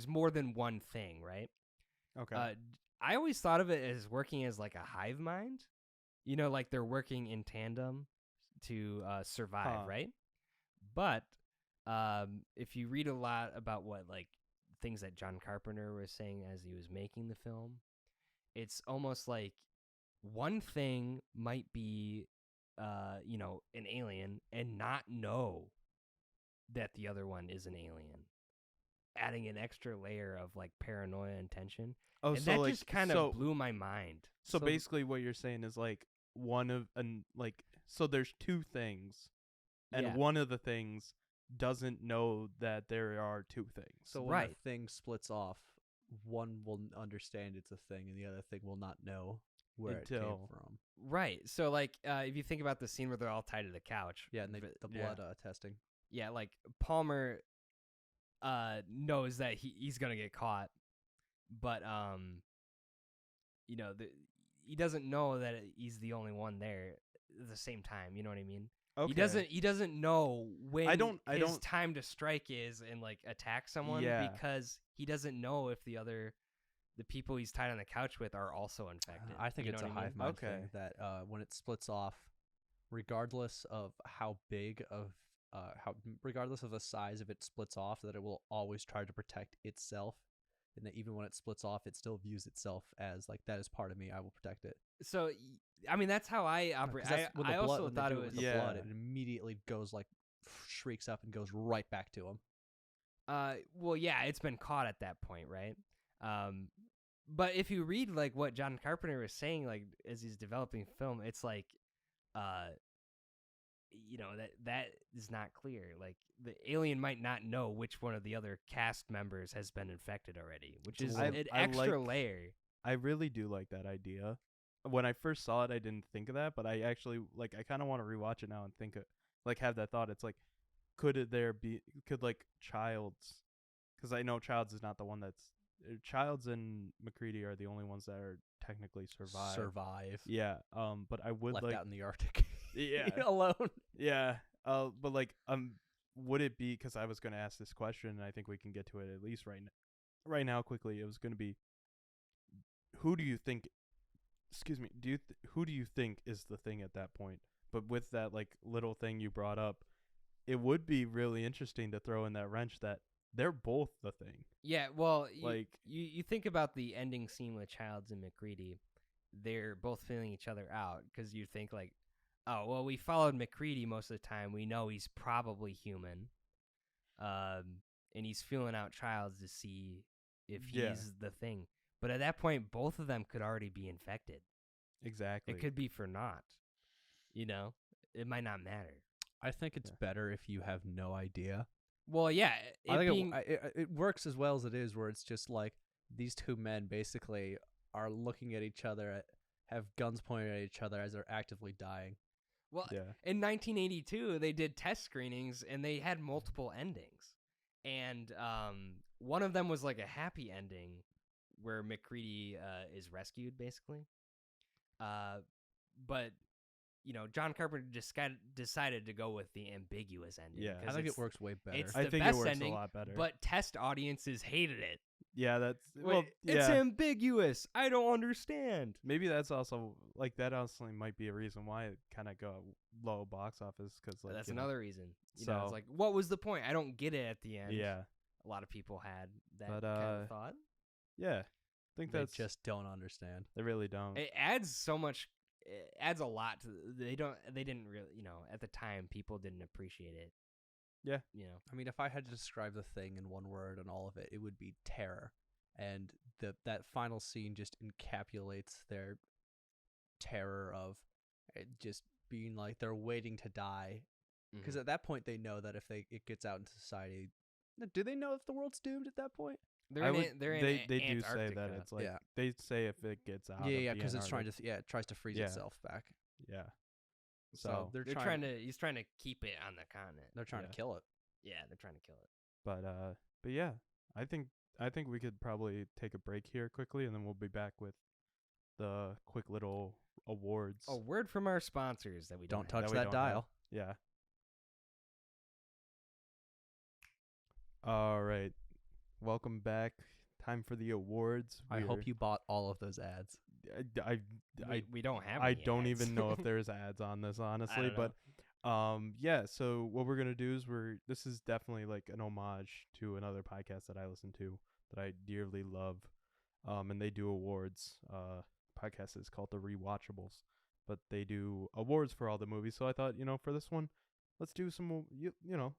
more than one thing, right? Okay. I always thought of it as working as like a hive mind, like they're working in tandem to survive, Huh. right? But if you read a lot about what like things that John Carpenter was saying as he was making the film, it's almost like one thing might be an alien and not know that the other one is an alien, adding an extra layer of like paranoia and tension. Oh, And so that like just kind so, of blew my mind. So basically, what you're saying is like so there's two things, and Yeah. one of the things doesn't know that there are two things. So when Right. a thing splits off, one will understand it's a thing, and the other thing will not know where it came Until- from. Right. So like if you think about the scene where they're all tied to the couch. Yeah, and the Yeah. blood testing. Yeah, like Palmer knows that he's going to get caught, but he doesn't know that he's the only one there at the same time, you know what I mean? Okay. He doesn't know when I don't time to strike is and like attack someone Yeah. because he doesn't know if the people he's tied on the couch with are also infected. I think You it's know a what I mean? hive mind Okay. thing that when it splits off, regardless of how big of regardless of the size of it splits off, that it will always try to protect itself, and that even when it splits off, it still views itself as like that is part of me. I will protect it. So I mean that's how I operate. 'Cause that's with the I blood, also when they thought do it with was the Yeah. blood. It immediately goes like shrieks up and goes right back to him. well, yeah, it's been caught at that point, right? But if you read like what John Carpenter was saying, like as he's developing film, it's like, that is not clear. Like the alien might not know which one of the other cast members has been infected already, which is I- an I extra like- layer. I really do like that idea. When I first saw it, I didn't think of that, but I actually I kind of want to rewatch it now and think have that thought. It's like, could Childs, because I know Childs is not the one that's Childs and McCready are the only ones that are technically survive. Yeah. But I would left like out in the Arctic. yeah alone. yeah. But like would it be, because I was going to ask this question, and I think we can get to it at least right now quickly. It was going to be, who do you think, excuse me, who do you think is the thing at that point? But with that like little thing you brought up, it would be really interesting to throw in that wrench that they're both the thing. Yeah, well, Like- you think about the ending scene with Childs and McCready. They're both feeling each other out because you think like, oh, well, we followed McCready most of the time. We know he's probably human. And he's feeling out Childs to see if Yeah. he's the thing. But at that point, both of them could already be infected. Exactly. It could be for naught. You know? It might not matter. I think it's better if you have no idea. Well, yeah. I think being, it works as well as it is, where it's just like these two men basically are looking at each other, have guns pointed at each other as they're actively dying. well, Yeah. in 1982, they did test screenings, and they had multiple endings. And one of them was like a happy ending where McCready is rescued, basically. But, you know, John Carpenter decided to go with the ambiguous ending. Yeah. 'cause I think it's- it works way better. It's I the think best it works ending, a lot better. but test audiences hated it. Yeah, that's Wait, yeah. it's ambiguous. I don't understand. Maybe that's also like that. Also, might be a reason why it kind of got low box office because like That's you know, another reason. You know, it's So- like, what was the point? I don't get it at the end. Yeah, A lot of people had that But, kind of thought. yeah. I think They that's just don't understand. they really don't. It adds so much. It adds a lot to. They didn't really. You know, at the time, people didn't appreciate it. Yeah. You know. I mean, if I had to describe the thing in one word and all of it, it would be terror. And that final scene just encapsulates their terror of it just being like they're waiting to die. Because Mhm. at that point, they know that if it gets out into society, do they know if the world's doomed at that point? They're I in. would- They're in. they do say that Antarctica. it's like Yeah. they say if it gets out. Yeah, of yeah, the because it's trying Antarctic. to it tries to freeze Yeah. itself back. Yeah. So So, they're They're trying. He's trying to keep it on the continent. They're trying Yeah. to kill it. Yeah, they're trying to kill it. but yeah, I think we could probably take a break here quickly, and then we'll be back with the quick little awards. A word from our sponsors that we Don't don't touch have. we that don't dial. have. Yeah. All right. Welcome back. Time for the awards. I hope you bought all of those ads. We don't have. I any don't ads. even know if there's ads on this, honestly, don't know. but yeah, so what we're gonna do is this is definitely like an homage to another podcast that I listen to that I dearly love, and they do awards. Podcast is called The Rewatchables, but they do awards for all the movies. So I thought, for this one, let's do some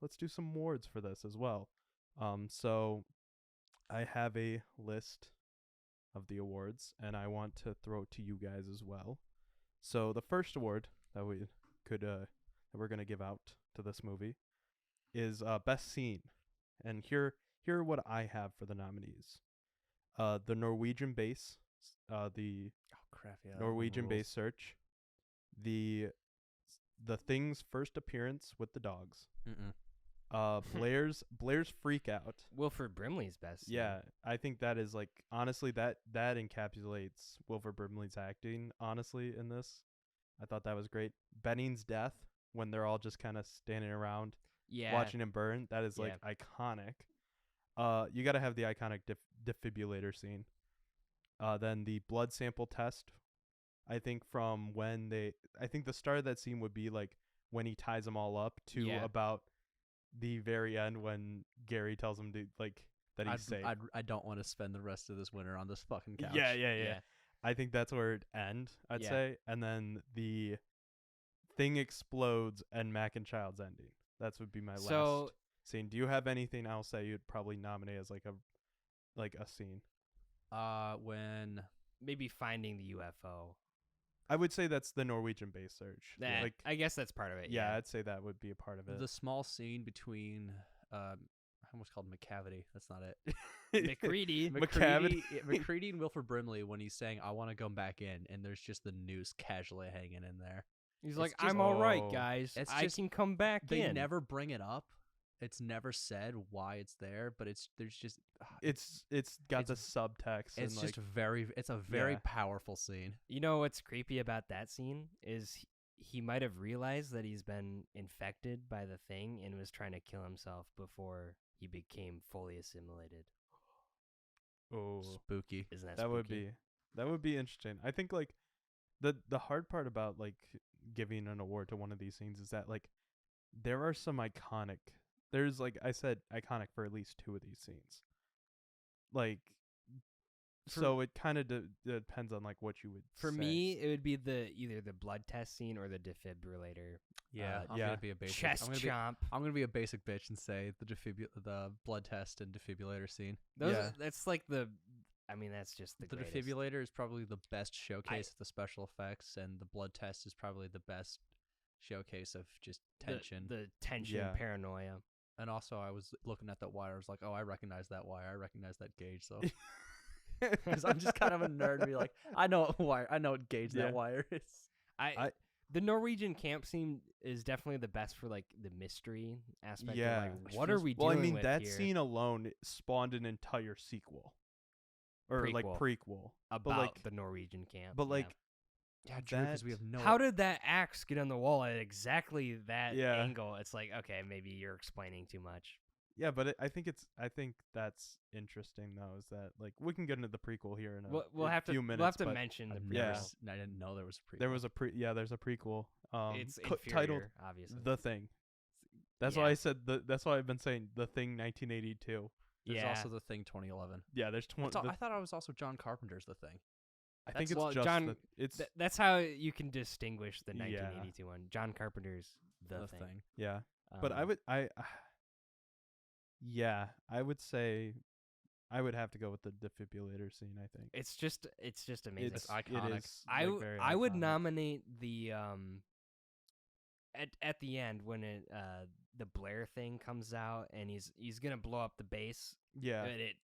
let's do some awards for this as well. So I have a list of the awards, and I want to throw it to you guys as well. So the first award that we could that we're gonna give out to this movie is best scene, and here are what I have for the nominees: the Norwegian base, the Oh crap! Yeah. Norwegian base search, the Thing's first appearance with the dogs, Blair's freak out. Wilford Brimley's best. Yeah, I think that is like honestly that encapsulates Wilford Brimley's acting honestly in this. I thought that was great. Benning's death when they're all just kind of standing around Yeah. watching him burn. That is like iconic. You got to have the iconic defibrillator scene. Then the blood sample test. I think I think the start of that scene would be like when he ties them all up to about the very end when Gary tells him to like that he's safe. I don't want to spend the rest of this winter on this fucking couch. Yeah. I think that's where it end, I'd Yeah. say. And then the Thing explodes and Mac and Child's ending. That would be my last scene. Do you have anything else that you'd probably nominate as like a scene? When Maybe finding the UFO. I would say that's the Norwegian base search. That, I guess that's part of it. Yeah, I'd say that would be a part of it. the small scene between I almost called him McCavity. That's not it. McCready. McCready and Wilford Brimley when he's saying I want to go back in, and there's just the noose casually hanging in there. He's like, It's just- I'm all right, Oh. guys. It's I just- can come back They in. never bring it up. It's never said why it's there, but there's just it's got the subtext. it's and just like, it's a very Yeah. powerful scene. You know what's creepy about that scene is he might have realized that he's been infected by the thing and was trying to kill himself before he became fully assimilated. Oh, Spooky. Isn't that that spooky? would be interesting. I think like the hard part about like giving an award to one of these scenes is that like there are some iconic. There's like I said, iconic for at least 2 of these scenes. Like, so it kind of depends on like what you would. For say. me, it would be either the blood test scene or the defibrillator. Yeah, I'm yeah. gonna be a basic. Chest I'm gonna chomp. I'm gonna be a basic bitch and say the blood test and defibrillator scene. That's like the. I mean, that's just the greatest. Defibrillator is probably the best showcase of the special effects, and the blood test is probably the best showcase of just tension. The tension, Yeah. paranoia. And also, I was looking at that wire. I was like, oh, I recognize that wire. I recognize that gauge. So, because I'm just kind of a nerd, and be like, I know what wire. I know what gauge Yeah. that wire is. The Norwegian camp scene is definitely the best for like the mystery aspect. Yeah. Of, like, what are we Well, doing I mean with that here? scene alone spawned an entire sequel, or like prequel about like, the Norwegian camp. But like, Yeah, true. Because we have no. how did that axe get on the wall at exactly that Yeah. angle? It's like, okay, maybe you're explaining too much. yeah, but I think that's interesting though. Is that like we can get into the prequel here in a We'll have to few minutes. we'll have to but mention the Yeah. prequel. I didn't know there was a prequel. there was a there's a prequel. It's titled inferior, obviously. The Thing. That's Yeah. why I said that's why I've been saying The Thing 1982. There's yeah. also the Thing 2011. Yeah, there's I thought I was also John Carpenter's The Thing. I think it's well, just John- it's That's how you can distinguish the Yeah. 1982 one. John Carpenter's The Thing. yeah. But I would yeah, I would say I would have to go with the defibrillator scene. I think It's just amazing. it's iconic. It is, I like, very I would iconic. nominate the at the end when the Blair thing comes out and he's gonna blow up the base. Yeah, And it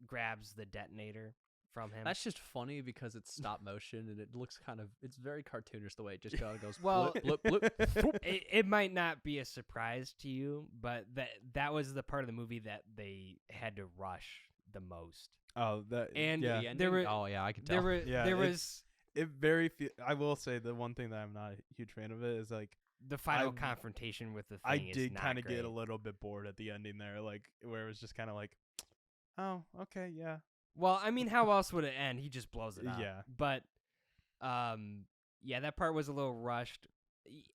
grabs the detonator from him. That's just funny because it's stop motion and it looks it's very cartoonish the way it just kind of goes. Well, blip, blip, blip. it might not be a surprise to you, but that was the part of the movie that they had to rush the most. oh that And yeah. The there ending? were Oh yeah, I can there tell. were Yeah, there it's- was It very I will say the one thing that I'm not a huge fan of it is like the final I- confrontation with the thing. I is did not kind of get a great. little bit bored at the ending there, like where it was just kind of like, oh okay yeah Well, I mean, how else would it end? He just blows it up. Yeah. But, yeah, that part was a little rushed.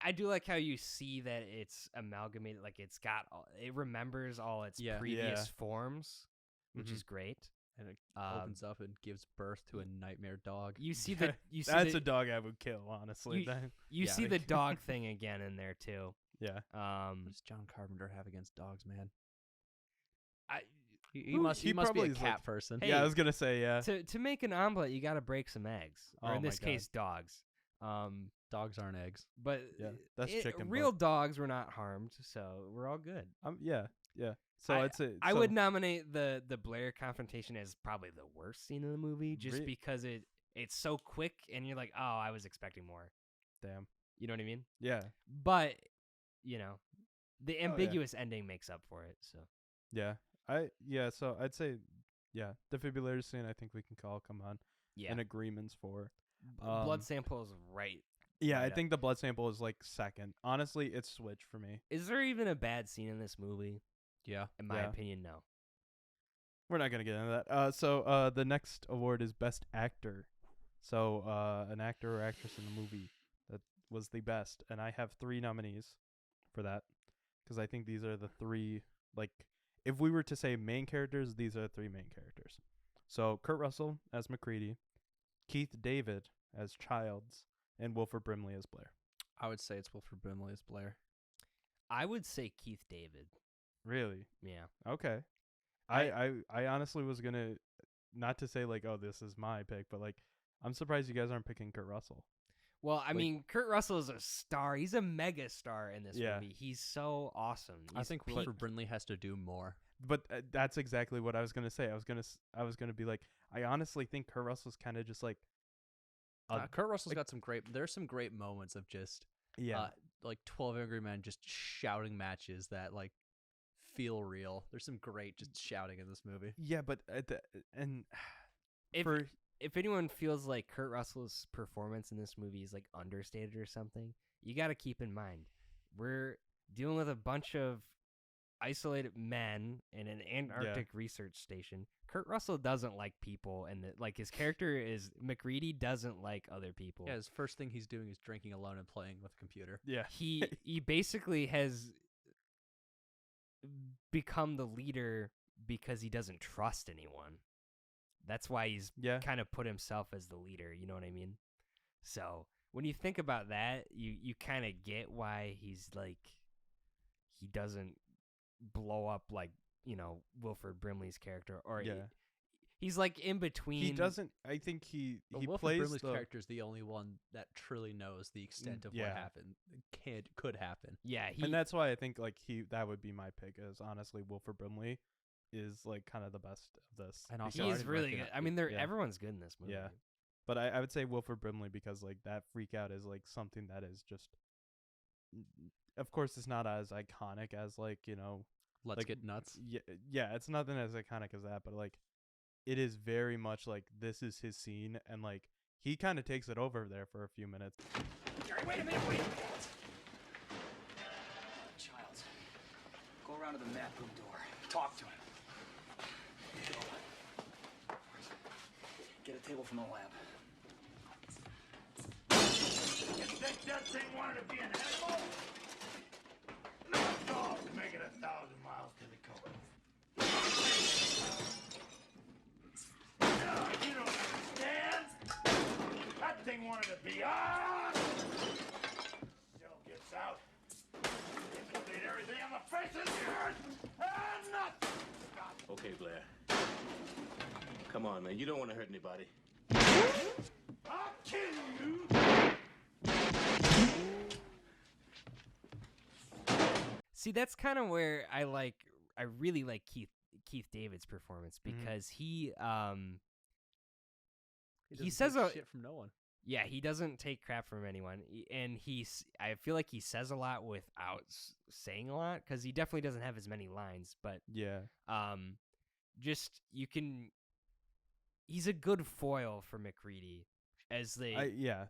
I do like how you see that it's amalgamated, like it remembers all its Yeah. previous Yeah. forms, which Mhm. is great. And it Um, opens up and gives birth to a nightmare dog. You see the you see that's the, a dog I would kill honestly. Then. you yeah. see the dog thing again in there too. Yeah, What does John Carpenter have against dogs, man? I He Who- must he be a probably is, cat like- person. Hey, yeah I was gonna say yeah. to make an omelet, you got to break some eggs, or Oh in my this God. case, dogs. Dogs aren't eggs. But Yeah, that's chicken, Real but- dogs were not harmed, so we're all good. Yeah. So I'd say I so- would nominate the Blair confrontation as probably the worst scene in the movie, just Re- because it's so quick and you're like, oh, I was expecting more. Damn. You know what I mean? Yeah. But you know, the yeah. ambiguous ending makes up for it. So Yeah. So I'd say yeah, defibrillator scene I think we can come on yeah, in agreements for. blood sample is right. Yeah, I right up. think the blood sample is like second. Honestly, it's Switch for me. Is there even a bad scene in this movie? Yeah. In my Yeah. opinion, no. We're not gonna get into that. So the next award is Best Actor. So an actor or actress in the movie that was the best, and I have 3 nominees for that because I think these are the 3 like if we were to say main characters, these are the 3 main characters. So Kurt Russell as McCready, Keith David as Childs, and Wilford Brimley as Blair. I would say it's Wilford Brimley as Blair. I would say Keith David. Really? Yeah. Okay. I honestly was gonna not to say like, oh, this is my pick, but like I'm surprised you guys aren't picking Kurt Russell. Well, I Like- mean, Kurt Russell is a star. He's a mega star in this Yeah. movie. He's so awesome. I He's think peak- Wilford Brimley has to do more. But that's exactly what I was gonna say. I was gonna be like, I honestly think Kurt Russell's kind of just like, Kurt Russell's like- got some great. There's some great moments of just yeah, like 12 Angry Men just shouting matches that like feel real. There's some great just shouting in this movie. yeah. But If for if anyone feels like Kurt Russell's performance in this movie is like understated or something, you got to keep in mind we're dealing with a bunch of isolated men in an Antarctic research station. Kurt Russell doesn't like people, and like his character is McReady doesn't like other people. Yeah, his first thing he's doing is drinking alone and playing with a computer. Yeah. He basically has become the leader because he doesn't trust anyone. That's why he's kind of put himself as the leader, you know what I mean? So when you think about that, you kind of get why he's like, he doesn't blow up like, you know, Wilford Brimley's character, or he's like in between. He doesn't. I think he Wilford plays Brimley's character is the only one that truly knows the extent of what happened, could happen. Yeah, and that's why I think like that would be my pick. Is honestly Wilford Brimley is like kind of the best of this. And also, he's really good. I mean, everyone's good in this movie. Yeah, but I would say Wilford Brimley because like that freak out is like something that is just. Of course, it's not as iconic as like, you know, Let's Get Nuts. Yeah, it's nothing as iconic as that, but like, it is very much like this is his scene, and like he kind of takes it over there for a few minutes. Gary, wait a minute, wait. Childs, go around to the map room door. Talk to him. Go. Get a table from the lab. You think that thing wanted to be an animal? No dog making 1,000 miles to the coast. No, you don't understand. That thing wanted to be on. Still gets out. It can beat everything on the face of the earth. And nothing. Okay, Blair. Come on, man. You don't want to hurt anybody. I'll kill you. See, that's kind of where I really like Keith David's performance because he says shit from no one. Yeah, he doesn't take crap from anyone, and I feel like he says a lot without saying a lot because he definitely doesn't have as many lines. But just he's a good foil for McReady as they. Yeah,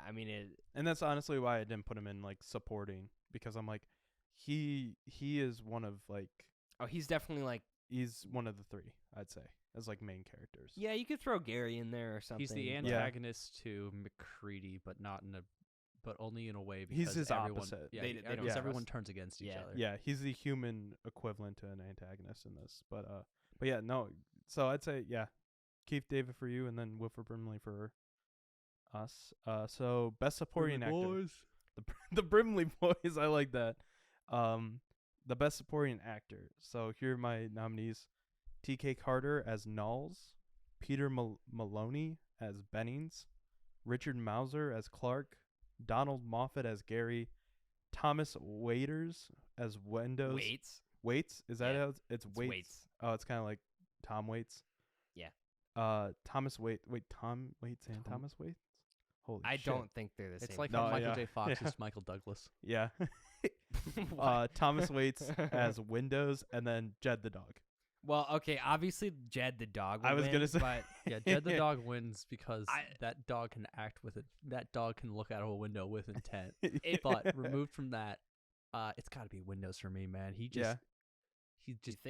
I mean it, and that's honestly why I didn't put him in like supporting because I'm like, he is one of like. Oh, he's definitely like. He's one of the three, I'd say, as like main characters. Yeah, you could throw Gary in there or something. He's the antagonist to McCready, but only in a way because he's his everyone, opposite. Yeah, because everyone turns against each other. Yeah, he's the human equivalent to an antagonist in this. But yeah, no. So I'd say Keith David for you, and then Wilford Brimley for us. So best supporting actor. Boys. The Brimley boys. I like that. The best supporting actor. So here are my nominees: T.K. Carter as Knowles, Peter Maloney as Bennings, Richard Mauser as Clark, Donald Moffat as Gary, Thomas Waiters as Windows. Waits? Is that how it's Waits? Waits. Oh, it's kind of like Tom Waits. Yeah. Thomas Waits. Wait, Tom Waits and Thomas Waits? Holy shit. I don't think they're the same. It's like how Michael J. Fox is Michael Douglas. Yeah. Thomas Waits as Windows, and then Jed the dog. Well, okay, obviously Jed the dog. I was gonna say, but yeah, Jed the dog wins because that dog can act with it. That dog can look out of a window with intent. But removed from that, it's got to be Windows for me, man. He just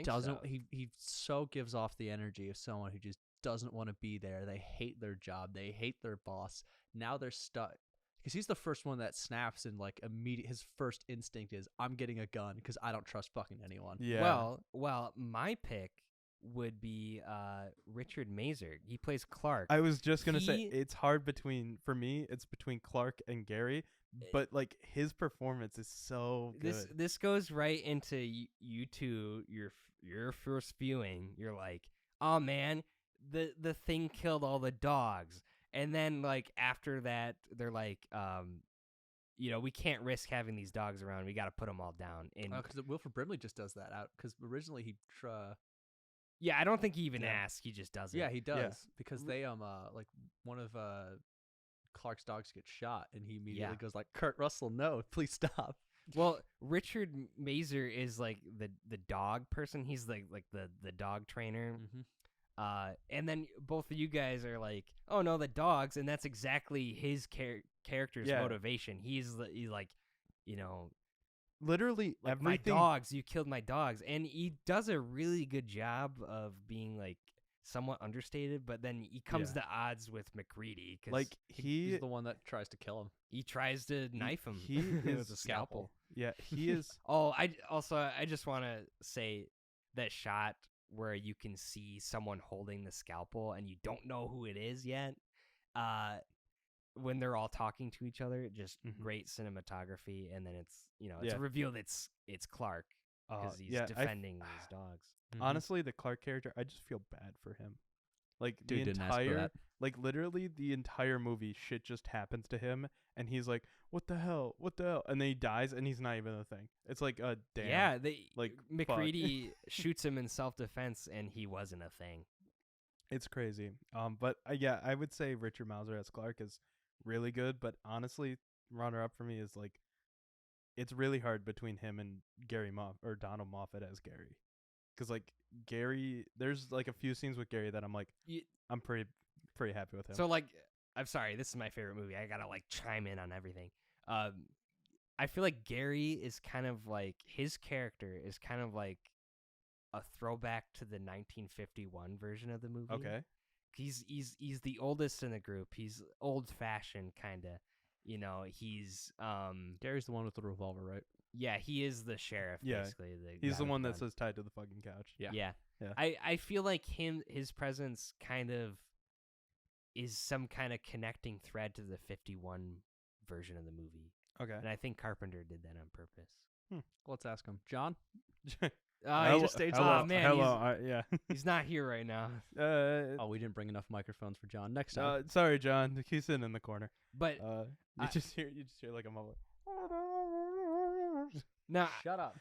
doesn't. So? He so gives off the energy of someone who just doesn't want to be there. They hate their job. They hate their boss. Now they're stuck. Because he's the first one that snaps and like immediate. His first instinct is, I'm getting a gun because I don't trust fucking anyone. Yeah. Well, my pick would be Richard Mazer. He plays Clark. I was just gonna say it's hard for me. It's between Clark and Gary, but like his performance is so good. This goes right into you two. Your first viewing. You're like, oh man, the thing killed all the dogs. And then, like, after that, they're like, we can't risk having these dogs around. We got to put them all down. Because Wilford Brimley just does that out. Because originally he... Yeah, I don't think he even asks. He just does it. Yeah, he does. Yeah. Because they, like, one of Clark's dogs gets shot, and he immediately goes like, Kurt Russell, no, please stop. Well, Richard Mazer is, like, the dog person. He's, like the dog trainer. Mm-hmm. And then both of you guys are like, oh no, the dogs, and that's exactly his character's motivation. He's like, you know, literally like everything. my dogs, you killed my dogs, and he does a really good job of being like somewhat understated, but then he comes to odds with McCready because Like he's the one that tries to kill him. he tries to knife him. He is with a scalpel. Yeah, he is. Oh, I just want to say that shot where you can see someone holding the scalpel and you don't know who it is yet. When they're all talking to each other, just great cinematography, and then it's it's revealed it's Clark because he's defending his dogs. Honestly, the Clark character, I just feel bad for him. Like Dude, the didn't ask for entire, that. like literally the entire movie, shit just happens to him, and he's like, "What the hell? What the hell?" And then he dies, and he's not even a thing. It's like a damn. Yeah, like McCready shoots him in self-defense, and he wasn't a thing. It's crazy. But yeah, I would say Richard Mauser as Clark is really good. But honestly, runner up for me is like, it's really hard between him and Gary or Donald Moffat as Gary. Because like Gary, there's like a few scenes with Gary that I'm like, I'm pretty happy with him. So like, I'm sorry, this is my favorite movie. I gotta like chime in on everything. I feel like Gary is kind of like, his character is kind of like a throwback to the 1951 version of the movie. Okay. He's the oldest in the group. He's old fashioned kind of. He's Gary's the one with the revolver, right? Yeah, he is the sheriff. Yeah, basically. He's the one that says tied to the fucking couch. Yeah. I feel like his presence kind of is some kind of connecting thread to the 51 version of the movie. Okay. And I think Carpenter did that on purpose. Let's ask him. John? He just stayed so man. Hello. Yeah. He's not here right now. We didn't bring enough microphones for John. Next time. Sorry, John. He's sitting in the corner. But you just hear like a muffler. No, shut up.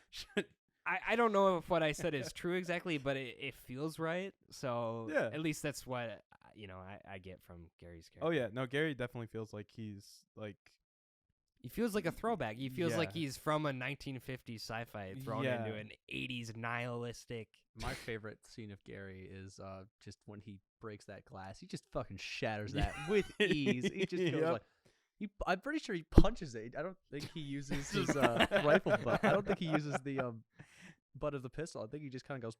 I don't know if what I said is true exactly, but it feels right. So yeah, at least that's what I get from Gary's character. Oh yeah, no, Gary definitely feels like he's like. He feels like a throwback. He feels like he's from a 1950s sci-fi thrown into an 80s nihilistic. My favorite scene of Gary is just when he breaks that glass. He just fucking shatters that with ease. He just goes like. I'm pretty sure he punches it. I don't think he uses his rifle butt. I don't think he uses the butt of the pistol. I think he just kind of goes.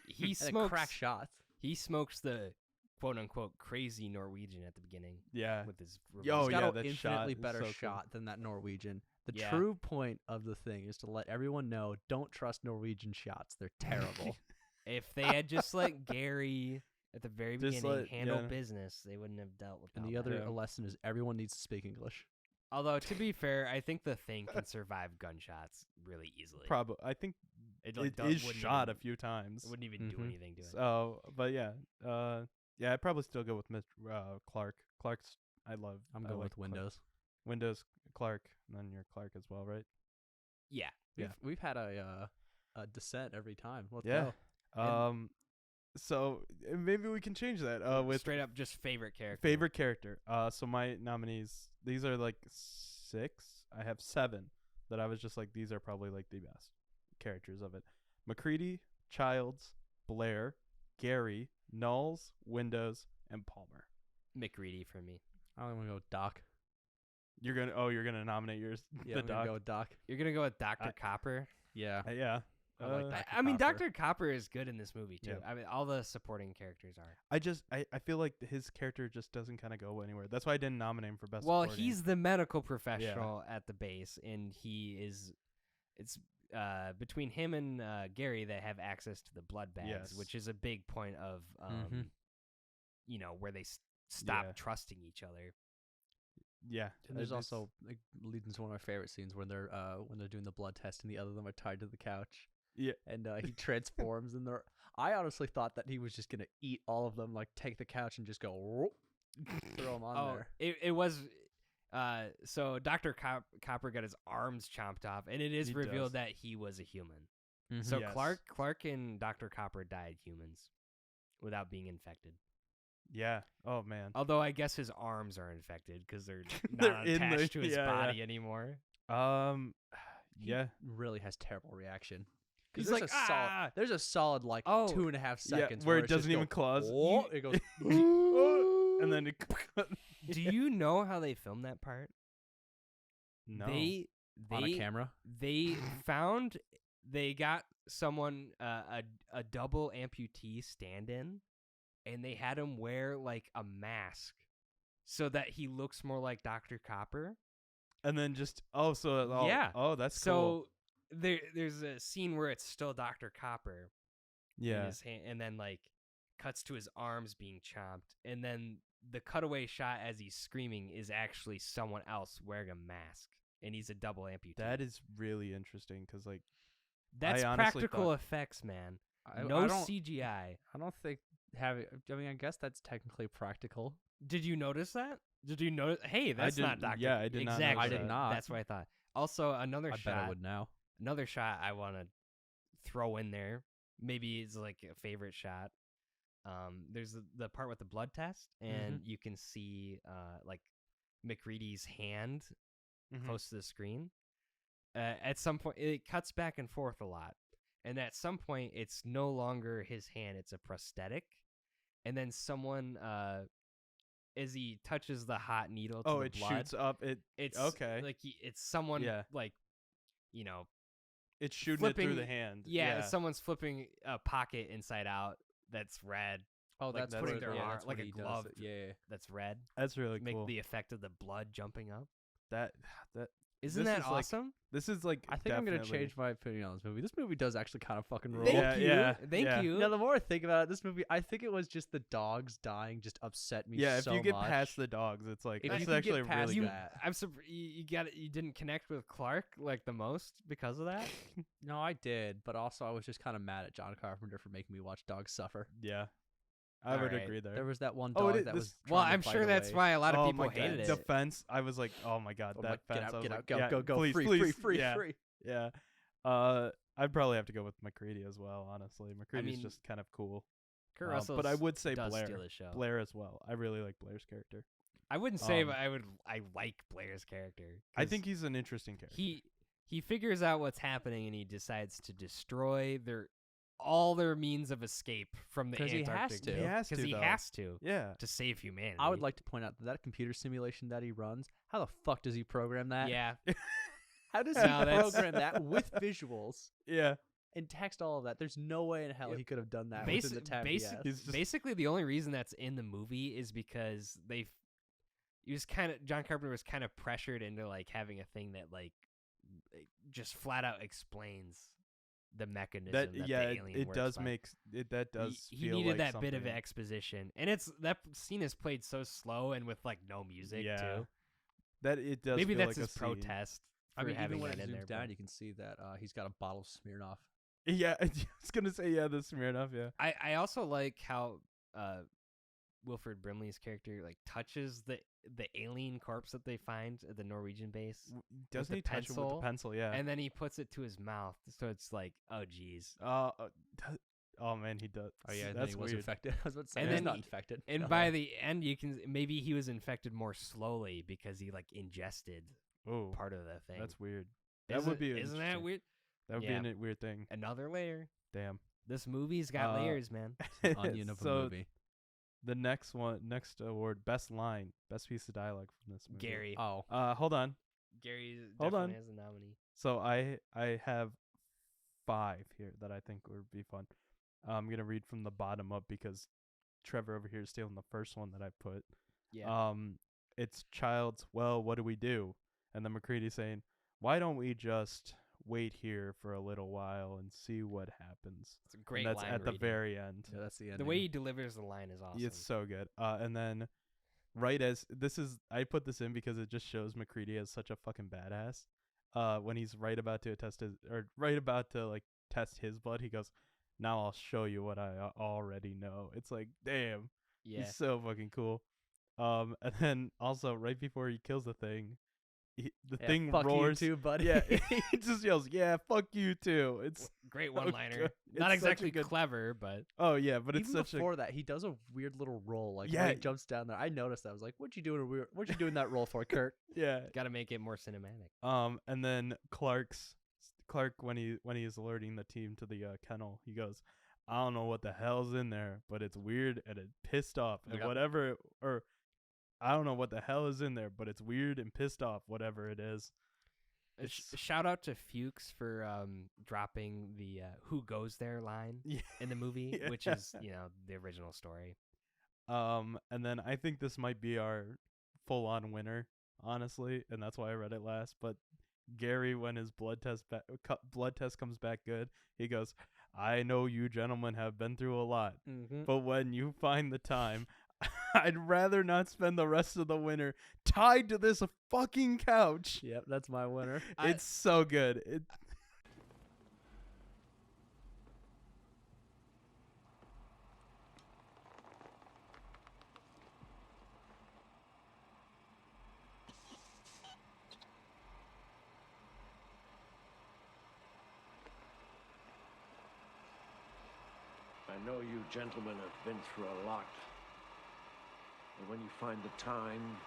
He smokes crack shots. He smokes the quote unquote crazy Norwegian at the beginning. Yeah, with his. He's got an infinitely better shot than that Norwegian. The true point of the thing is to let everyone know: don't trust Norwegian shots. They're terrible. If they had just let Gary. At the very beginning, handle business. They wouldn't have dealt with that. And the other lesson is everyone needs to speak English. Although, to be fair, I think the Thing can survive gunshots really easily. Probably. I think it is shot a few times. It wouldn't even do anything to it. So, but yeah. I'd probably still go with Mr. Clark. Clark's, I'm going with Windows. Clark. Windows, Clark, and then you're Clark as well, right? Yeah. We've had a descent every time. Let's go. So maybe we can change that with straight up just favorite character. Favorite character. So my nominees, these are like 6. I have 7 that I was just like, these are probably like the best characters of it. McCready, Childs, Blair, Gary, Knowles, Windows, and Palmer. McCready for me. I'm gonna go with Doc. You're gonna nominate yours. Yeah, I'm gonna go with Doc. You're gonna go with Dr. Copper. Yeah. Yeah. I mean, Dr. Copper is good in this movie too. Yeah. I mean, all the supporting characters are. I feel like his character just doesn't kind of go anywhere. That's why I didn't nominate him for best. Well, supporting. He's the medical professional at the base, and it's between him and Gary that have access to the blood bags, which is a big point of where they stop trusting each other. Yeah, and there's also leads into one of my favorite scenes when they're doing the blood test and the other of them are tied to the couch. Yeah, and he transforms and I honestly thought that he was just gonna eat all of them, like take the couch and just go throw them on there. It was so Dr. Copper got his arms chomped off, and it is revealed that he was a human. Mm-hmm. So yes. Clark and Dr. Copper died humans without being infected. Yeah. Oh man. Although I guess his arms are infected because they're not attached to his body anymore. He really has terrible reaction. Because He's like, "Ah!" there's a solid like Oh. 2.5 seconds where it it's just doesn't even clause. "Oh," it goes. And then it Do you know how they filmed that part? no. They on a camera. They got someone a double amputee stand-in, and they had him wear like a mask so that he looks more like Dr. Copper. And then just Yeah. Oh, that's So cool. there's a scene where it's still Dr. Copper in Yeah. his hand, and then like cuts to his arms being chomped, and then the cutaway shot as he's screaming is actually someone else wearing a mask, and he's a double amputee. That is really interesting because like That's I honestly practical thought- effects, man. I No don't- CGI. I don't think having. I mean, I guess that's technically practical. Did you notice that? Did you notice? Hey, that's not didn't- Doctor. yeah, I did not exactly. notice I did not. That's what I thought. Also, another I shot. bet I would now. Another shot I want to throw in there. Maybe it's like a favorite shot. There's the part with the blood test, and you can see like McReady's hand close to the screen. At some point, it cuts back and forth a lot, and at some point, it's no longer his hand; it's a prosthetic. And then someone, as he touches the hot needle, to the it blood, shoots up. It's okay. like it's someone Yeah. like, you know, It's shooting it through flipping- the hand. yeah, someone's flipping a pocket inside out that's red. Oh, Like that's putting what- their yeah, arm- that's like what a he does glove it. Yeah. That's red. That's really Make cool. the effect of the blood jumping up. that Isn't This that is, like, awesome? this is like I think I'm gonna definitely- change my opinion on this movie. This movie does actually kind of fucking rule. Thank Yeah, you. yeah, Thank yeah. you. Now, the more I think about it, this movie, I think it was just the dogs dying just upset me. Yeah, if so you get much. past the dogs, it's like If it's you can get actually past really You, good. that. I'm you didn't connect with Clark like the most because of that. No, I did, but also I was just kind of mad at John Carpenter for making me watch dogs suffer. Yeah, I would Alright. agree there. There was that one Oh, dog it- that this- was. Well, trying to I'm fight sure that's away. why a lot of Oh people my God, hated the it. fence. I was like, oh my God, I'm that like, fence. get I out, was get like, out, go, yeah, go, go, please, free, please. free, yeah, free. Yeah. I'd probably have to go with McCready as well. Honestly, McCready's mean, just kind of cool. Kurt But Russell I would say does Blair. steal the show. Blair as well. I really like Blair's character. I wouldn't say, Um, but I like Blair's character. I 'cause think he's an interesting character. he figures out what's happening and he decides to destroy all their means of escape from the 'Cause he has Antarctic. to. He has to, Because he though. has to Yeah. to save humanity. I would like to point out that computer simulation that he runs. How the fuck does he program that? Yeah. How does No, he that's- program that with visuals Yeah. and text all of that? There's no way in hell he could have done that within the tab. He's just- Basically, the only reason that's in the movie is because John Carpenter was kind of pressured into like having a thing that like just flat out explains the mechanism that the alien it works does by. make it. That does. He feel needed like that bit of something- exposition, and that scene is played so slow and with like no music Yeah. too. That it does. Maybe feel that's like his a scene. protest. I for mean, having even when that it in zooms there, down, but- you can see that he's got a bottle of Smirnoff. Yeah, I was gonna say the Smirnoff. Yeah. I also like how Wilfred Brimley's character like touches the alien corpse that they find at the Norwegian base, Doesn't the he touch it with the pencil, pencil? Yeah. and then he puts it to his mouth, so it's like, oh geez. Oh man, he does. Oh yeah, and then that's he was weird. infected. I was about to say And he's then not he- infected. And No. by the end, maybe he was infected more slowly because he like ingested Oh, part of the thing. that's weird. That would be Isn't that interesting. weird? That would Yeah. be a weird thing. Another layer. Damn. This movie's got layers, man. Onion of a So, movie. The next award, best line, best piece of dialogue from this movie. Gary. Oh, Hold on. Gary Hold definitely on. has a nominee. So I have 5 here that I think would be fun. I'm gonna read from the bottom up because Trevor over here is stealing the first one that I put. Yeah. It's Child's. Well, what do we do? And then McCready saying, "Why don't we just wait here for a little while and see what happens?" It's a great And that's line at the reading. very end. yeah, that's the end. The way he delivers the line is awesome. It's so good. And then right as I put this in because it just shows McCready as such a fucking badass. When he's right about to test his blood, he goes, "Now I'll show you what I already know." It's like, damn, Yeah. he's so fucking cool. And then also right before he kills the thing, the thing fuck roars. you too, buddy. Yeah, he just yells, "Yeah, fuck you too." It's Great so one-liner. good. Not It's such a exactly good- clever, but Oh yeah, but it's Even such before that, he does a weird little roll. Like Yeah. when he jumps down there, I noticed that. I was like, "What you doing that roll for, Kurt?" yeah. got to make it more cinematic. And then Clark's Clark, when he is alerting the team to the kennel, he goes, I don't know what the hell's in there, but it's weird and it pissed off. And Yep. whatever, or I don't know what the hell is in there, but it's weird and pissed off, whatever it is. Shout out to Fuchs for dropping the "Who Goes There" line in the movie, which is the original story. And then I think this might be our full-on winner, honestly, and that's why I read it last. But Gary, when his blood test comes back good, he goes, I know you gentlemen have been through a lot, but when you find the time, I'd rather not spend the rest of the winter tied to this fucking couch. Yep, that's my winner. It's so good. I know you gentlemen have been through a lot. But when you find the time,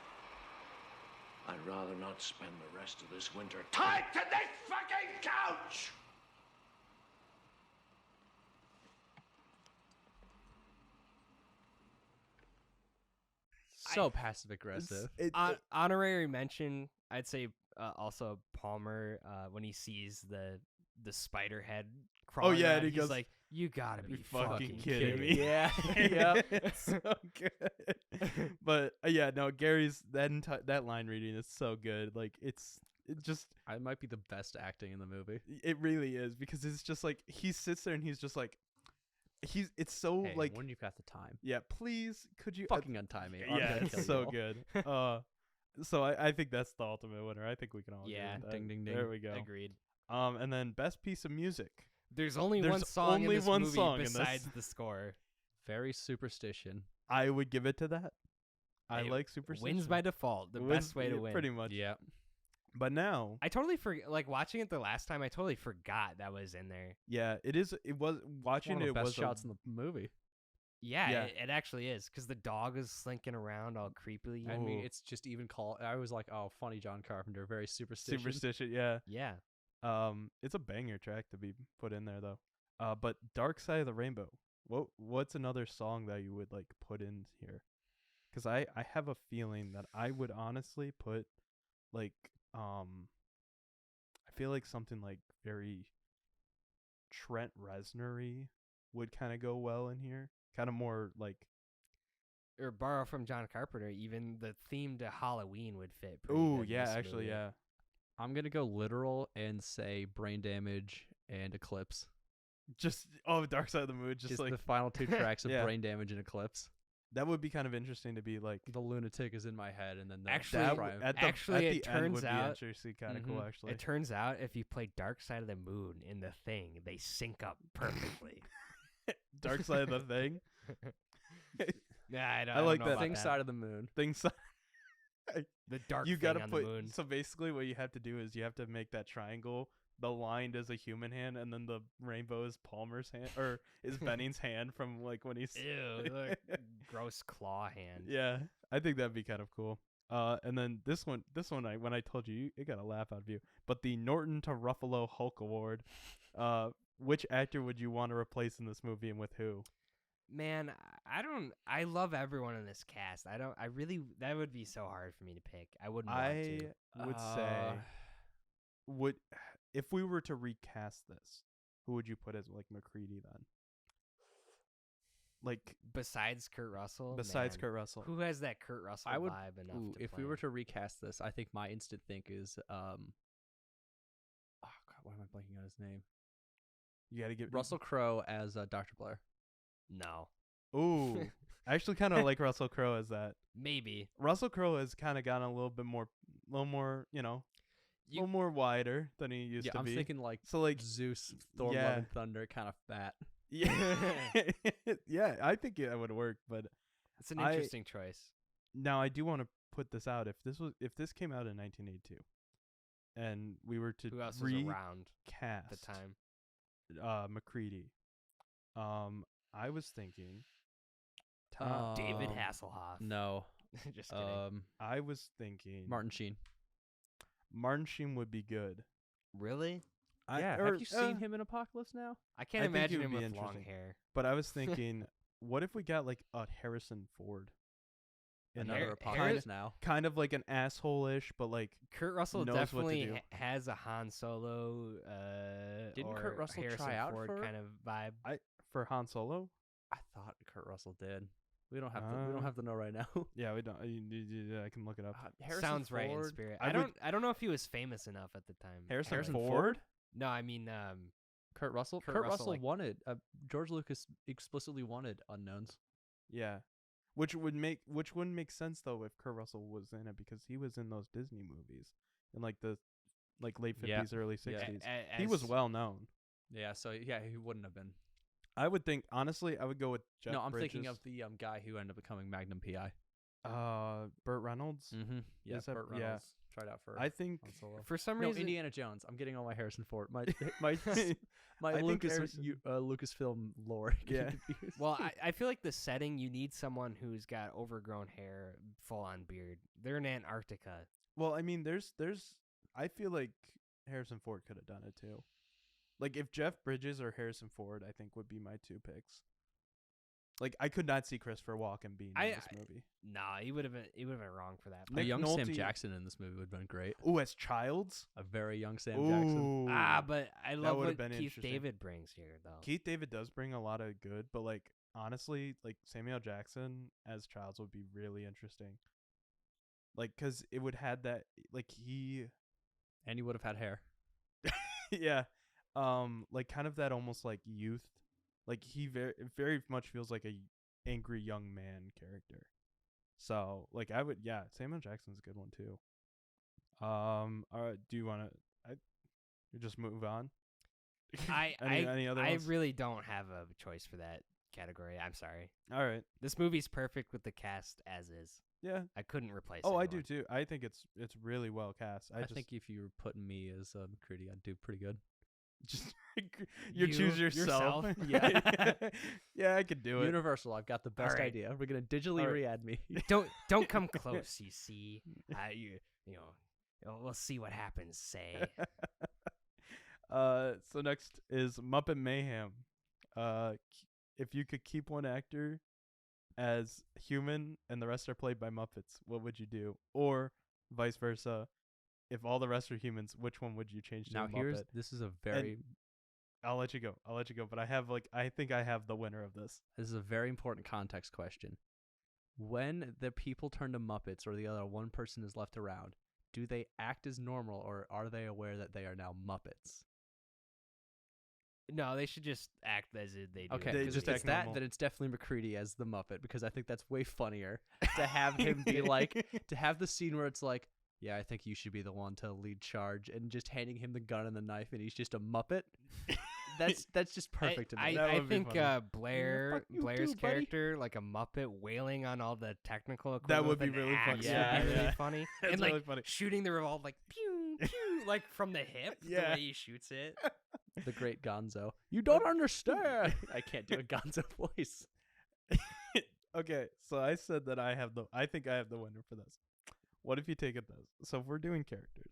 I'd rather not spend the rest of this winter tied to this fucking couch! So passive aggressive. Honorary mention, I'd say also Palmer when he sees the spider head crawling. yeah, out, and he he's goes, like, "You gotta be fucking kidding me." Yeah, Yep. It's so good. But yeah, no, Gary's that line reading is so good. Like it just I might be the best acting in the movie. It really is, because it's just like he sits there and he's just like it's so Hey, like when you've got the time, yeah, please could you fucking untie me. I'm yeah, gonna kill it's you so all. good. So I think that's the ultimate winner. I think we can all agree with that. Ding, ding, ding. There we go. agreed. And then best piece of music. There's only There's one song only in this one movie song in this. besides the score. Very superstition. I would give it to that. I It like Superstition. Wins by default. The Wins- best way to yeah, win. pretty much. Yeah. But now, I totally forget. Like watching it the last time, I totally forgot that was in there. yeah, it is. It was watching One of it the best was shots in the movie. Yeah, Yeah. It actually is, because the dog is slinking around all creepily. I mean, it's just even called. I was like, oh, funny John Carpenter, very superstition. Superstition. Yeah. Yeah. It's a banger track to be put in there though. But Dark Side of the Rainbow. What's another song that you would like put in here? Because I have a feeling that I would honestly put like I feel like something like very Trent Reznor-y would kind of go well in here. Kind of more like, Or borrow from John Carpenter. Even the theme to Halloween would fit. pretty ooh, good in yeah, this actually, movie. yeah. I'm gonna go literal and say Brain Damage and Eclipse. Just Dark Side of the Moon, just like the final two tracks of Yeah. Brain Damage and Eclipse. that would be kind of interesting to be like. The lunatic is in my head, and then the Actually, That triumph. Actually, at it the end turns would out- be interesting, kind of cool actually. It turns out if you play Dark Side of the Moon in the thing, they sync up perfectly. Dark Side of the Thing. Yeah, I I like don't know that. about Thing side of the moon. Things The dark you thing gotta on put the moon. so basically what you have to do is you have to make that triangle, the line is a human hand, and then the rainbow is Palmer's hand or is Benning's hand from like when he's Ew, look, gross claw hand. yeah, I think that'd be kind of cool. And then this one when I told you, it got a laugh out of you, but the Norton to Ruffalo Hulk Award, which actor would you want to replace in this movie and with who? Man, I love everyone in this cast. That would be so hard for me to pick. I wouldn't want I to. would say if we were to recast this, who would you put as like McCready then? Like Besides Kurt Russell? besides man, Kurt Russell. Who has that Kurt Russell I would. vibe enough Ooh, to if play? we were to recast this, I think my instant think is Oh God, why am I blanking on his name? You got to get Russell Crowe as Dr. Blair. No. Ooh, I actually kind of like Russell Crowe as that. Maybe. Russell Crowe has kind of gotten a little more, a little more wider than he used to I'm be. thinking like So like Zeus, Thor, yeah. Love and Thunder, kind of fat. yeah, yeah, I think that would work. But It's an interesting choice. now I do want to put this out. If this came out in 1982, and we were to Who else was around recast at the time? McCready, I was thinking David Um, Hasselhoff. No. Just kidding. I was thinking Martin Sheen. Martin Sheen would be good. Really? Have you seen him in Apocalypse Now? I can't I think imagine it him would be with long interesting. hair. But I was thinking, what if we got like a Harrison Ford? Another Har- Apocalypse Now. Kind of like an asshole-ish, but like Kurt Russell knows what to definitely do. has a Han Solo. Didn't or Kurt Russell Harrison try out Ford for it? kind of vibe? for Han Solo. I thought Kurt Russell did. We don't have to know right now. Yeah, we don't. I can look it up. Harrison Sounds right in Ford- spirit. I I don't know if he was famous enough at the time. Harrison Ford? No, I mean Kurt Russell. Kurt Kurt Russell, Russell like- wanted. George Lucas explicitly wanted unknowns. Yeah, which wouldn't make sense though if Kurt Russell was in it because he was in those Disney movies in like the late 50s, early 60s. He was well known. Yeah, so he wouldn't have been. I would think honestly, I would go with Jeff No, I'm Bridges. thinking of the guy who ended up becoming Magnum PI. Burt Reynolds. Mm-hmm. Yeah, Is that- Burt yeah. Reynolds tried out for. I think Han Solo. for some No, reason Indiana Jones. I'm getting all my Harrison Ford. My my I think Lucasfilm lore. Yeah. Well, I feel like the setting you need someone who's got overgrown hair, full on beard. They're in Antarctica. Well, I mean, there's I feel like Harrison Ford could have done it too. Like if Jeff Bridges or Harrison Ford, I think would be my two picks. Like I could not see Christopher Walken being in this movie. Nah, he would have been wrong for that. A Nick young Sam Nolte- Jackson in this movie would have been great. Ooh, as Childs. A very young Sam Jackson. Ooh. But I That love would've what been Keith interesting. David brings here, though. Keith David does bring a lot of good, but like honestly, like Samuel Jackson as Childs would be really interesting. Like, cause it would had that like he, And he would have had hair. yeah, like kind of that almost like youth, like he very much feels like a angry young man character. So like I would, yeah, Samuel Jackson's a good one too. All right, do you want to? Just move on. Any other I ones? really don't have a choice for that category. I'm sorry. All right. This movie's perfect with the cast as is. Yeah. I couldn't replace Oh, I anyone. do too. I think it's really well cast. I think if you were putting me as McCready, I'd do pretty good. just you choose yourself. Yeah. Yeah, I could do it. Universal, I've got the best right. idea. We're gonna digitally All right. re-add me. Don't come close. You see, you know, we'll see what happens. Say. So next is Muppet Mayhem. If you could keep one actor as human and the rest are played by Muppets, what would you do? Or vice versa, if all the rest are humans, which one would you change to Now a Muppet? this is a very I'll let you go. But I think I have the winner of this. this is a very important context question. When the people turn to Muppets or the other one person is left around, do they act as normal or are they aware that they are now Muppets? No, they should just act as if they do. Okay, They 'cause just if it's act that, normal. then it's definitely McCready as the Muppet because I think that's way funnier to have him be like, to have the scene where it's like, yeah, I think you should be the one to lead charge, and just handing him the gun and the knife, and he's just a Muppet. That's just perfect to me. That I would be think funny. Blair's fuck you too, buddy. character, like a Muppet, wailing on all the technical equipment. That would be with an really funny. axe Yeah, would be really yeah. funny. That's and like really funny. shooting the revolver, like pew pew, like from the hip. Yeah. The way he shoots it. The great Gonzo. You don't understand. I can't do a Gonzo voice. Okay, so I said that I think I have the winner for this. What if you take it this? So if we're doing characters,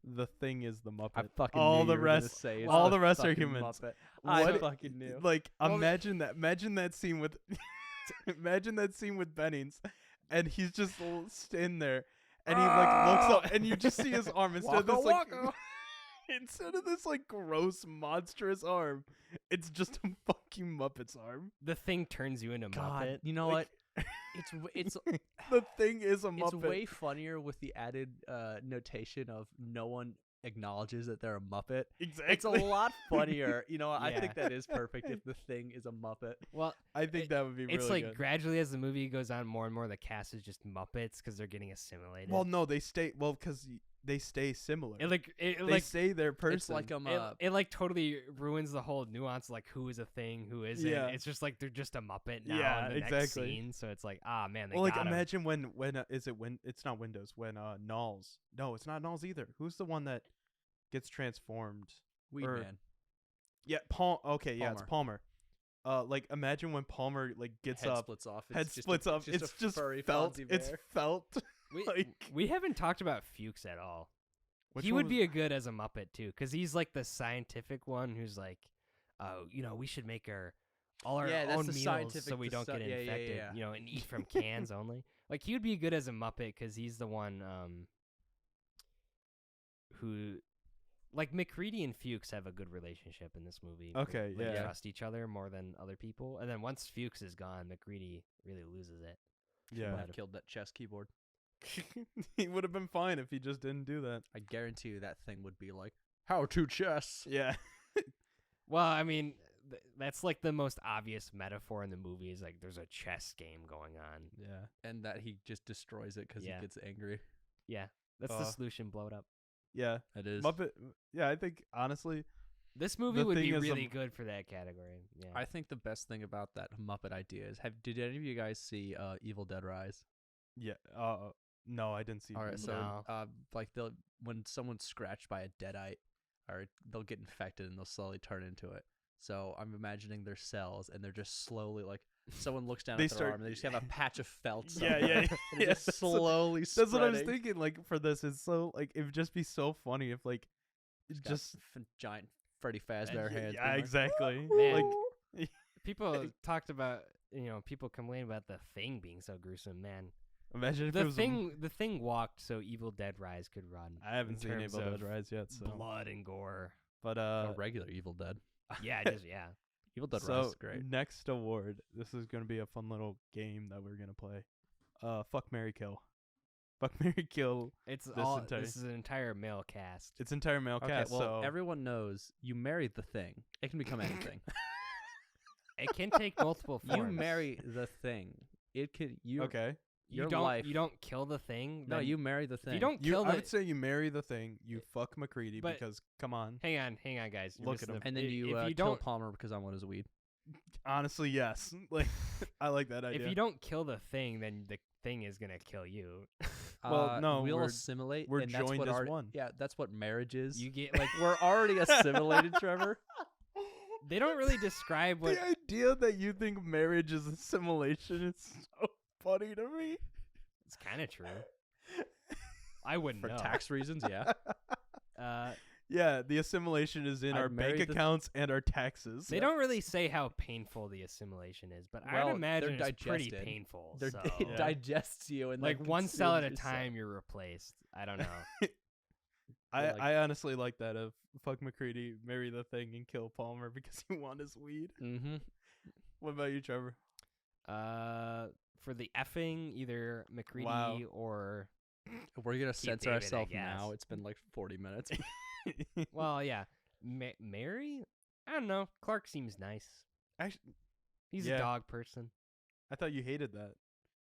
the Thing is the Muppet. I fucking all knew the you were gonna rest, say it's all the the rest are fucking humans. Muppet. I What- fucking knew. Like Well, imagine that scene with, imagine that scene with Bennings, and he's just standing there, and he like looks up, and you just see his arm instead of this like. Instead of this like gross monstrous arm, it's just a fucking Muppet's arm. The Thing turns you into God, Muppet. you know Like- what? It's The Thing is a Muppet. it's way funnier with the added notation of no one acknowledges that they're a Muppet. Exactly. It's a lot funnier. You know, I Yeah. think that is perfect if the Thing is a Muppet. Well, I think that would be really it's like good. gradually as the movie goes on, more and more the cast is just Muppets because they're getting assimilated. Well, no, they stay. Well, because they stay similar. it they like stay their person. It's like it like totally ruins the whole nuance, like who is a thing, who isn't. Yeah. It's just like they're just a Muppet now. Yeah, in the next exactly. scene, so it's like, ah, man, they well, like got 'em. imagine when is it when it's not Windows when Nulls. No, it's not Nulls either. Who's the one that gets transformed? Weed or- Man. Yeah, Okay, yeah, it's Palmer. Palmer. Like imagine when Palmer like gets Head up, splits off. head It's just splits a, up. It's a just furry felt. Fonzie It's bear. felt. We, like we haven't talked about Fuchs at all. He would be a good as a Muppet too, because he's like the scientific one who's like, oh, we should make all our own meals so we don't get infected, and eat from cans only. Like he would be good as a Muppet because he's the one who, like McCready and Fuchs have a good relationship in this movie. Okay, They yeah. trust each other more than other people, and then once Fuchs is gone, McCready really loses it. Yeah. Might have killed that chess keyboard. He would have been fine if he just didn't do that. I guarantee you that thing would be like, how to chess. Yeah. Well, I mean, that's like the most obvious metaphor in the movie is like there's a chess game going on. Yeah. And that he just destroys it because he gets angry. Yeah, that's the solution. Blow it up. Yeah. It is. Muppet. Yeah, I think honestly, this movie would be really good for that category. Yeah. I think the best thing about that Muppet idea is, did any of you guys see Evil Dead Rise? Yeah. No, I didn't see. All right, Evil so Dead. like when someone's scratched by a deadite, or they'll get infected and they'll slowly turn into it. So I'm imagining their cells, and they're just slowly like someone looks down at their arm, and they just have a patch of felt. Yeah. And it just slowly. That's what I was thinking. Like for this, it's so like it would just be so funny if like just giant Freddy Fazbear hands. Yeah, exactly. Man. Like People talked about people complain about the Thing being so gruesome. Man, imagine if the it was the Thing walked so Evil Dead Rise could run. I haven't seen terms Evil of Dead Rise yet, so blood and gore. but A regular Evil Dead. Yeah, Evil Dead so Rise is great. next award, this is gonna be a fun little game that we're gonna play. Fuck, marry, kill. Fuck, marry, kill. It's this all. entire- This is an entire male cast. It's entire male Okay, cast. well, so everyone knows you marry the Thing. It can become anything. It can take multiple forms. You marry the Thing. It can. okay. You your don't. life. You don't kill the Thing. No, then- you marry the Thing. You don't You, kill I the. would say you marry the Thing. You fuck McCready But- because come on. Hang on, guys. You're Look at missing him. the- And then if you, you kill don't. Palmer because I want his weed. Honestly, yes. Like I like that idea. If you don't kill the Thing, then the Thing is gonna kill you. Well, no, we'll we're- assimilate. we're and that's joined what as our- one. Yeah, that's what marriage is. You get like We're already assimilated, Trevor. they don't really describe what. The idea that you think marriage is assimilation is so funny to me. It's kind of true. I wouldn't For know. tax reasons, yeah. Yeah, the assimilation is in I'd our bank marry the- accounts and our taxes. They don't really say how painful the assimilation is, but Well, I'd imagine they're it's pretty digested. painful. They're, so. It digests you and like then one cell at a consumes your time, you're replaced. I don't know. I honestly like that of fuck McCready, marry the Thing, and kill Palmer because you want his weed. Mm-hmm. What about you, Trevor? For the effing, either McCready Wow. or We're gonna Keith censor David, I ourselves guess. now. It's been like 40 minutes. well, yeah, Mary. I don't know. Clark seems nice. Actually, He's yeah. a dog person. I thought you hated that.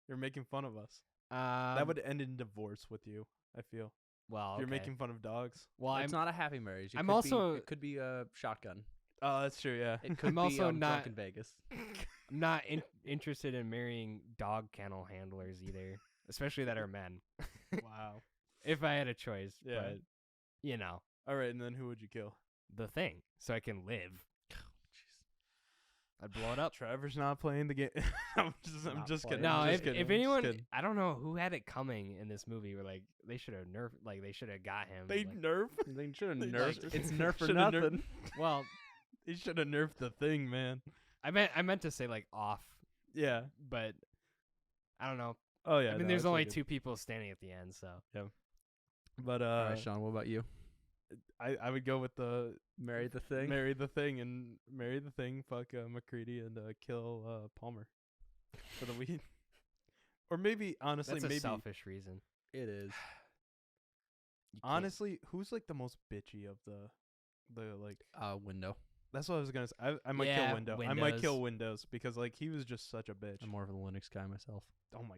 You're making fun of us. That That would end in divorce with you. I feel. well. If you're okay. making fun of dogs. Well, It's not a happy marriage. It I'm could also- It could be a shotgun. Oh, that's true. Yeah. It could I'm be also drunk not- in Vegas. I'm not interested in marrying dog kennel handlers either, especially that are men. Wow. If I had a choice, Yeah. but you know, All right, and then who would you kill? the Thing, so I can live. I'd blow it up. Trevor's not playing the game. I'm just kidding. No, I'm just if kidding, if I'm just anyone, kidding. I don't know who had it coming in this movie. Where like they should have nerfed, like they should have got him. They like, nerf. They should have They nerfed. should- It's nerf for shoulda nerfed- nothing. well, They should have nerfed the Thing, man. I meant to say like off, Yeah. but I don't know. Oh yeah. I mean, no, there's it's only all good. 2 people standing at the end, so But All right, Sean. What about you? I would go with the Marry the Thing. marry the Thing and marry the Thing. Fuck McCready and kill Palmer for the weed. Or maybe honestly, that's a maybe selfish reason. It is. You can't- honestly, who's like the most bitchy of the like? Window. That's what I was gonna say. I might Yeah, kill Window. I might kill Windows. Windows because like he was just such a bitch. I'm more of a Linux guy myself. Oh my.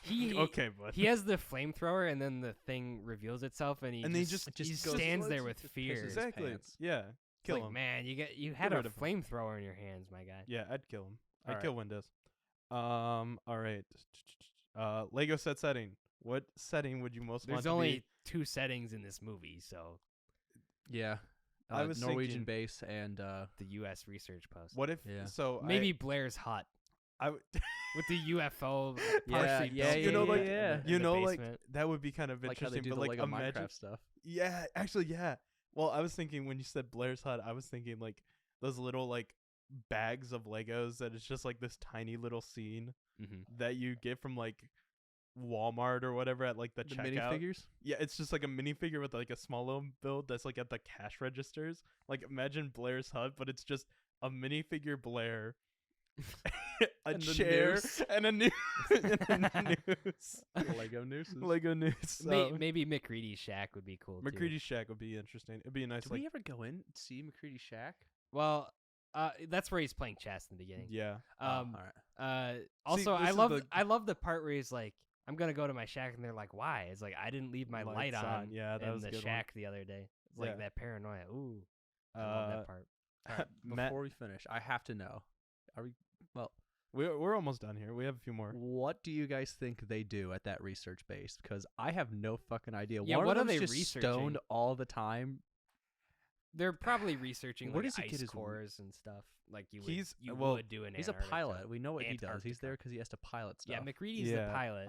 he Okay, bud. he has the flamethrower, and then the Thing reveals itself, and he And then he just, just he goes- stands there just with pisses fear. his Exactly. pants. Yeah. It's Kill like, him. man, you had a rid of him. flamethrower in your hands, my guy. Yeah, I'd kill him. I'd Alright. kill Windows. All right. Lego set setting. What setting would you most want There's to only be? 2 settings in this movie, so Yeah. I was Norwegian thinking- base and the U.S. research post. What if? Yeah. So Maybe Blair's hut. I would, with the UFO. Yeah, partially yeah, built yeah, in yeah, the- yeah. in the you know, like basement. that would be kind of Like how they interesting. do But the like Lego imagine, Minecraft stuff. yeah, actually, yeah. Well, I was thinking when you said Blair's Hut, I was thinking like those little like bags of Legos that it's just like this tiny little scene that you get from like Walmart or whatever at like the checkout. minifigures. Yeah, it's just like a minifigure with like a small little build that's like at the cash registers. Like imagine Blair's Hut, but it's just a minifigure Blair, a And the chair, noose. and a noose. and a noose. Lego nooses. Lego noose. So Maybe McCready's shack would be cool. too. McCready's shack would be interesting. It'd be a nice Did like we ever go in and see McCready's shack? Well, that's where he's playing chess in the beginning. yeah. All right. Also, this I is love the- I love the part where he's like, "I'm gonna go to my shack," and they're like, "Why?" It's like I didn't leave my light Lights on. on. Yeah, that in was a the good one. shack the other day. It's like Yeah. that paranoia. Ooh, I love that part. All right, Matt- before we finish, I have to know. Are we? Well, We're almost done here. We have a few more. what do you guys think they do at that research base? Because I have no fucking idea. Yeah, One what of are them's they just researching? stoned all the time. They're probably researching Where like does he ice get his cores and stuff, like you would He's- you well, would do in He's a Antarctica. pilot. We know what he does. He's Antarctica. there because he has to pilot stuff. Yeah, McCready's the pilot.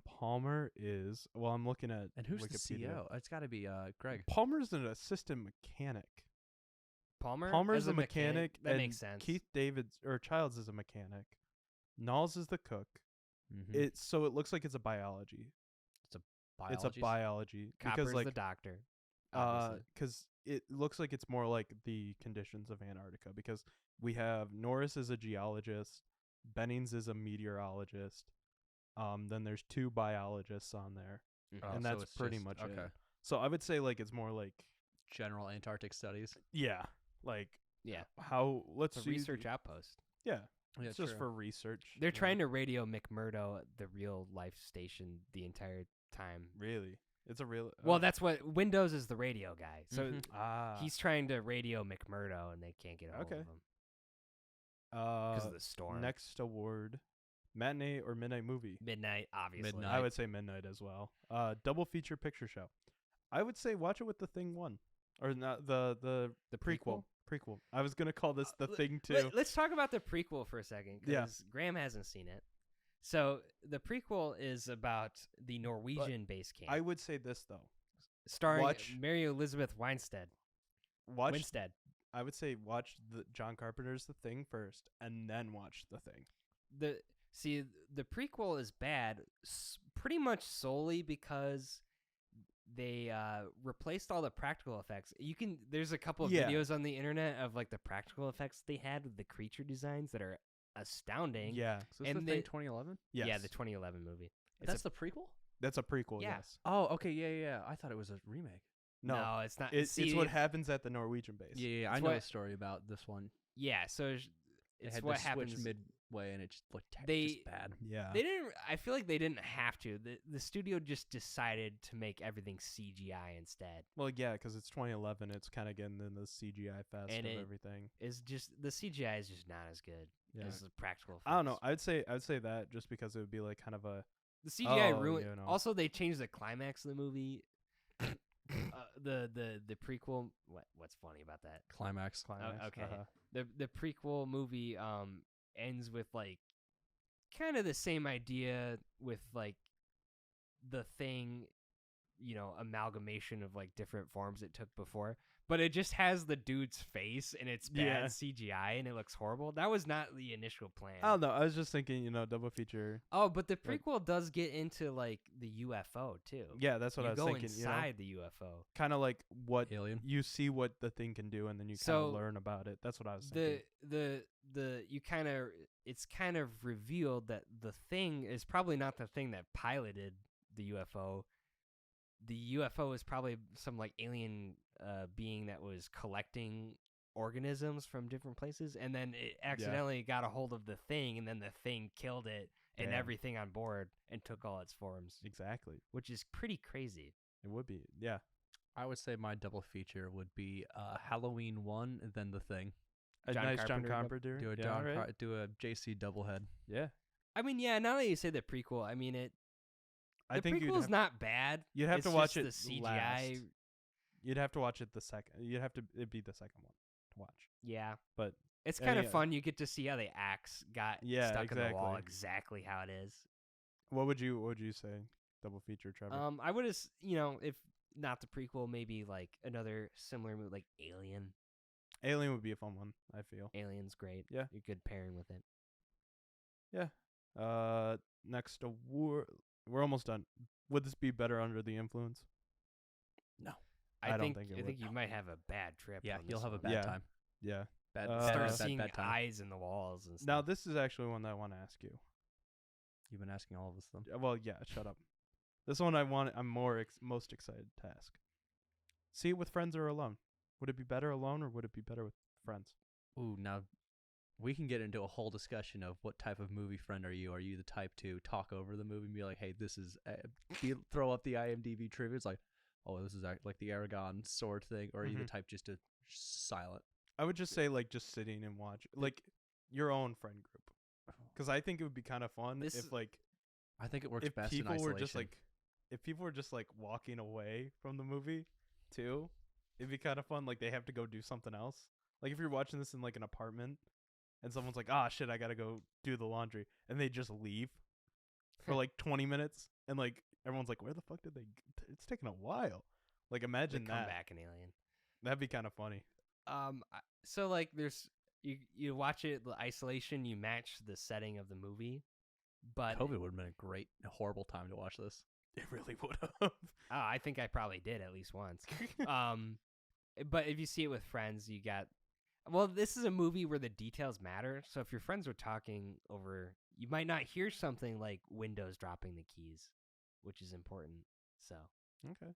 Palmer is. Well, I'm looking at. and who's the Wikipedia. CEO? It's got to be Greg. Palmer's an assistant mechanic. Palmer's as a mechanic. That and makes sense. Keith Davids or Childs is a mechanic. Knowles is the cook. Mhm. So it looks like it's a biology. It's a Biologist? biology Copper's because like the doctor. Obviously. because it looks like it's more like the conditions of Antarctica because we have Norris is a geologist, Bennings is a meteorologist. Then there's 2 biologists on there, Oh, and so that's it's pretty just- much okay. it. So I would say like it's more like General Antarctic studies. yeah, like Yeah. how let's It's a see research outpost. Yeah, Yeah, it's just true. for research. They're you know? trying to radio McMurdo, the real life station, the entire time. Really, it's a real. Well, that's what Windows is the radio guy. So ah he's trying to radio McMurdo, and they can't get a hold Okay. of him because of the storm. Next award, matinee or midnight movie. Midnight, obviously. Midnight. I would say midnight as well. Double feature picture show. I would say watch it with the Thing 1 or not the prequel. Prequel. I was gonna call this the Thing 2. Let's talk about the prequel for a second, because Yeah. Graham hasn't seen it. So the prequel is about the Norwegian base camp, I would say this though. starring watch- Mary Elizabeth Winstead. Winstead. I would say watch the John Carpenter's The Thing first, and then watch The Thing. The prequel is bad, pretty much solely because they replaced all the practical effects. There's a couple of Yeah. videos on the internet of like the practical effects they had with the creature designs that are astounding. Yeah. So this And is the they- thing 2011? Yes. Yeah, the 2011 movie. That's the prequel? That's a prequel. Yeah. Yes. Oh, okay, yeah. I thought it was a remake. No, it's not. It's See, what happens at the Norwegian base. Yeah, I It's know what- the story about this one. Yeah, so It it's had what to happens. switch midway, and it just looked They- just bad. Yeah. They didn't. I feel like they didn't have to. The studio just decided to make everything CGI instead. Well, yeah, because it's 2011. It's kind of getting in the CGI fest And of it- everything. Is just the CGI is just not as good Yeah. as the practical effects. I don't know. I'd say that just because it would be like kind of a The CGI Oh, ruined. you know. Also, they changed the climax of the movie. The prequel. What's funny about that? Climax. climax. okay. Uh-huh. The prequel movie ends with like kind of the same idea with like the Thing, amalgamation of like different forms it took before, but it just has the dude's face and it's bad Yeah. CGI and it looks horrible. That was not the initial plan. I don't know. I was just thinking, double feature. Oh, but the Like- prequel does get into like the UFO too. Yeah, that's what you I was go thinking. inside the UFO. Kind of like what Alien. you see what the Thing can do, and then you kind So, of learn about it. That's what I was thinking. It's kind of revealed that the Thing is probably not the thing that piloted the UFO. The UFO is probably some like alien being that was collecting organisms from different places, and then it accidentally got a hold of the Thing, and then the Thing killed it and Damn. everything on board and took all its forms, Exactly. which is pretty crazy. It would be. Yeah. I would say my double feature would be Halloween 1 and then The Thing. A John nice Carpenter John Carpenter. Do a yeah, alright. do a JC doublehead. Yeah. I mean, yeah. Now that you say the prequel, I mean it. I The think you'd prequel's have, not bad. you'd have It's to watch just it the CGI. last. You'd have to watch it the second. It'd be the second one to watch. Yeah, But It's kind of Any- fun. You get to see how the axe got Yeah, stuck in the wall, exactly. exactly how it is. What would you say? Double feature, Trevor. I would have, if not the prequel, maybe like another similar movie, like Alien. Alien would be a fun one, I feel. Alien's great. Yeah. You're good pairing with it. Yeah. Next award. We're almost done. Would this be better under the influence? No. I don't think think it I would. think you might have a bad trip. Yeah, on you'll this have a one. bad Yeah. time. Yeah. Bad, Start bad, Seeing bad time. eyes in the walls and stuff. Now this is actually one that I want to ask you. You've been asking all of us them. Well, yeah. Shut up. This one I'm most excited to ask. See it with friends or alone? Would it be better alone or would it be better with friends? Ooh, now we can get into a whole discussion of what type of movie friend are you? Are you the type to talk over the movie and be like, hey, this is, throw up the IMDb trivia? It's like, oh, this is like the Aragon sword thing. Or are you the type just to silent? I would just say like just sitting and watch like your own friend group. Because I think it would be kind of fun if like I think it works if best in people isolation. were just like if people were just like walking away from the movie too, it'd be kind of fun. Like they have to go do something else. Like if you're watching this in like an apartment and someone's like, ah, shit, I gotta go do the laundry, and they just leave for like 20 minutes, and like everyone's like, where the fuck did they? It's taking a while. Like imagine They come that. back in Alien. That'd be kind of funny. So like there's you watch it the isolation, you match the setting of the movie, but COVID would have been a horrible time to watch this. It really would have. I think I probably did at least once. But if you see it with friends, you got. Well, this is a movie where the details matter. So if your friends are talking over, you might not hear something like Windows dropping the keys, which is important. So Okay.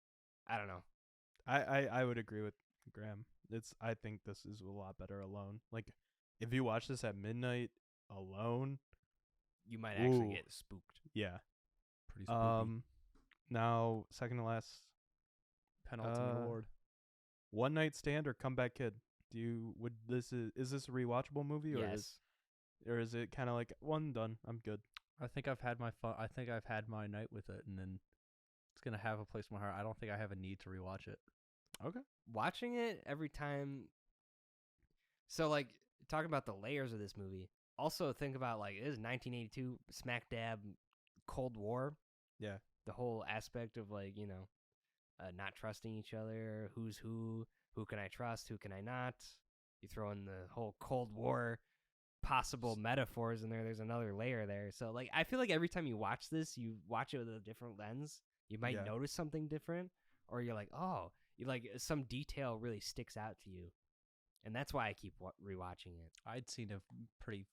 I don't know. I would agree with Graham. I think this is a lot better alone. Like if you watch this at midnight alone, You might actually Ooh. get spooked. yeah. Pretty spooky. Now second to last, Penultimate award. One Night Stand or Comeback Kid. Is this a rewatchable movie Yes. or is it kind of like one and done? I'm good. I think I've had my fun. I think I've had my night with it, and then it's gonna have a place in my heart. I don't think I have a need to rewatch it. Okay. Watching it every time. So like talking about the layers of this movie. Also think about like it is 1982 smack dab Cold War. Yeah. The whole aspect of like not trusting each other, who's who can I trust, who can I not. You throw in the whole Cold War possible metaphors in there. There's another layer there. So like I feel like every time you watch this, you watch it with a different lens. You might notice something different, or you're like, oh, you like some detail really sticks out to you, and that's why I keep rewatching it. I'd seen a pretty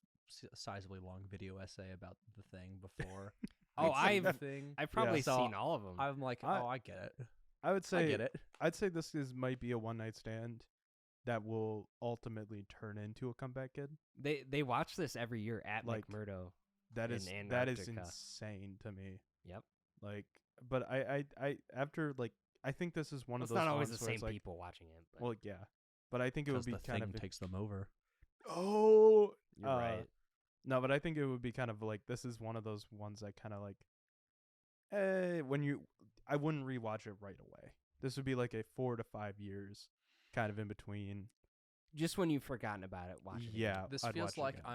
sizably long video essay about the thing before. I've thing. I've probably So seen all of them. I'm like, I get it. I would say I get it. I'd say this might be a one night stand that will ultimately turn into a Comeback Kid. They watch this every year at Like, McMurdo. That in is Antarctica. insane to me. Yep. Like, but I after like I think this is one It's of those. not always the ones where same it's like, people watching it. But well, yeah, but I think it would be the kind thing of takes them over. oh, you're right. No, but I think it would be kind of like this is one of those ones that kind of like, I wouldn't rewatch it right away. This would be like a 4 to 5 years, kind of in between. Just when you've forgotten about it, watch it. Yeah, This I'd feels watch it like again.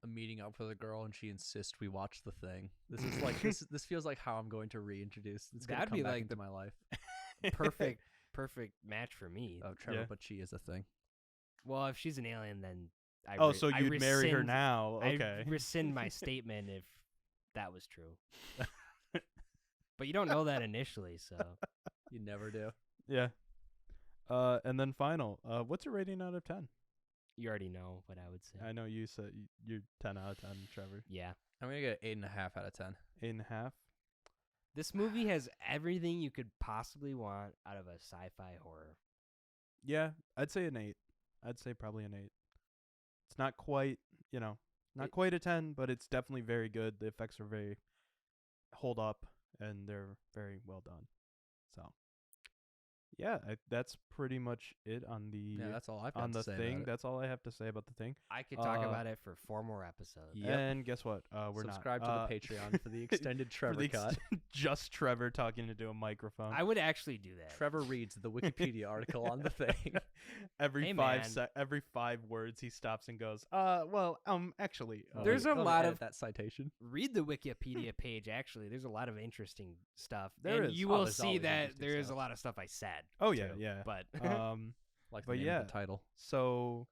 I'm meeting up with a girl and she insists we watch the thing. This is like this feels like how I'm going to reintroduce. It's gonna That'd come be back like into the my life. perfect match for me. Oh, Trevor, Yeah. but she is a thing. Well, if she's an alien, then So I you'd marry her rescind- now? Okay. I rescind my statement if that was true. But you don't know that initially, so You never do. Yeah. And then final. What's your rating out of 10? you already know what I would say. I know you said you're 10 out of 10, Trevor. Yeah. I'm gonna get 8.5 out of 10. 8.5. This movie has everything you could possibly want out of a sci-fi horror. Yeah, I'd say an 8. I'd say probably an 8. It's not quite, not quite a 10, but it's definitely very good. The effects are very hold up, and they're very well done. So, yeah, that's pretty much it on the Yeah, that's all I've got on to the say thing. about it. That's all I have to say about the thing. I could talk about it for 4 more episodes. Yep. And guess what? We're Subscribe not. to the Patreon for the extended for Trevor the cut. just Trevor talking into a microphone. I would actually do that. Trevor reads the Wikipedia article on the thing. every Hey, five man. every 5 words he stops and goes, actually, There's a Let me lot edit of that citation. read the Wikipedia page. Actually, there's a lot of interesting stuff. There and is. you Oh, will there's see always that interesting there is a stuff. lot of stuff I said. Oh yeah, too, yeah. But Like But the name yeah. of the title. So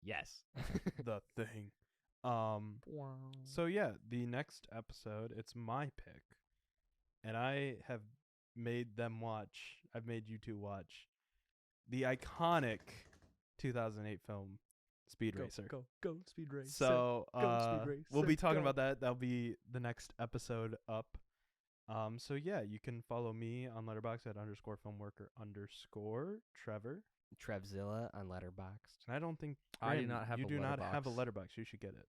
yes. the thing. So yeah, the next episode, it's my pick, and I have made them watch. I've made you two watch the iconic 2008 film Speed Racer. Go, Speed Racer. So Go, Speed we'll be Racer, talking go. about that. That'll be the next episode up. So yeah, you can follow me on Letterboxd at _filmworker_ Trevor. Trevzilla on Letterboxd. And I don't think I do Graham, not have you a do not have a Letterboxd. letterbox. You should get it.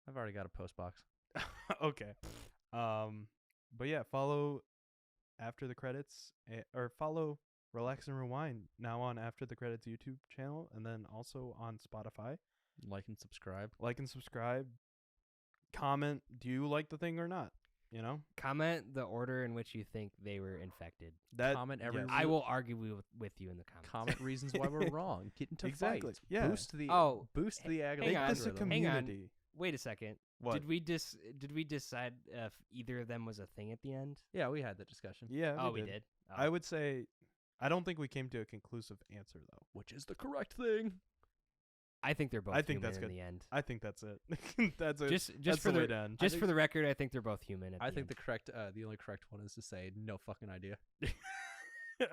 I've already got a post box. Okay. But yeah, follow After the Credits or follow Relax and Rewind now on After the Credits YouTube channel, and then also on Spotify. Like and subscribe. Like and subscribe. Comment, do you like the thing or not? You know? Comment the order in which you think they were infected. That Comment every yes. I will argue with you in the comments. Comment reasons why we're wrong. Get into Exactly, fights. yeah. Boost the boost the hang Make on. this a algorithm. Hang on. community. Wait a second. What? Did we decide if either of them was a thing at the end? Yeah, we had that discussion. Yeah, we did. Oh. I would say I don't think we came to a conclusive answer though. Which is the correct thing. I think they're both I think human that's in good. the end. I think that's it. That's it. Just that's for the way the to end. just for the record, I think they're both human. At I the think end. the only correct one is to say no fucking idea.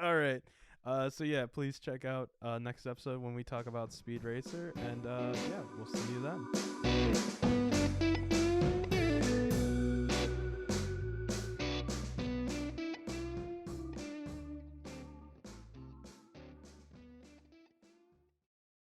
All right. So yeah, please check out next episode when we talk about Speed Racer, and yeah, we'll see you then.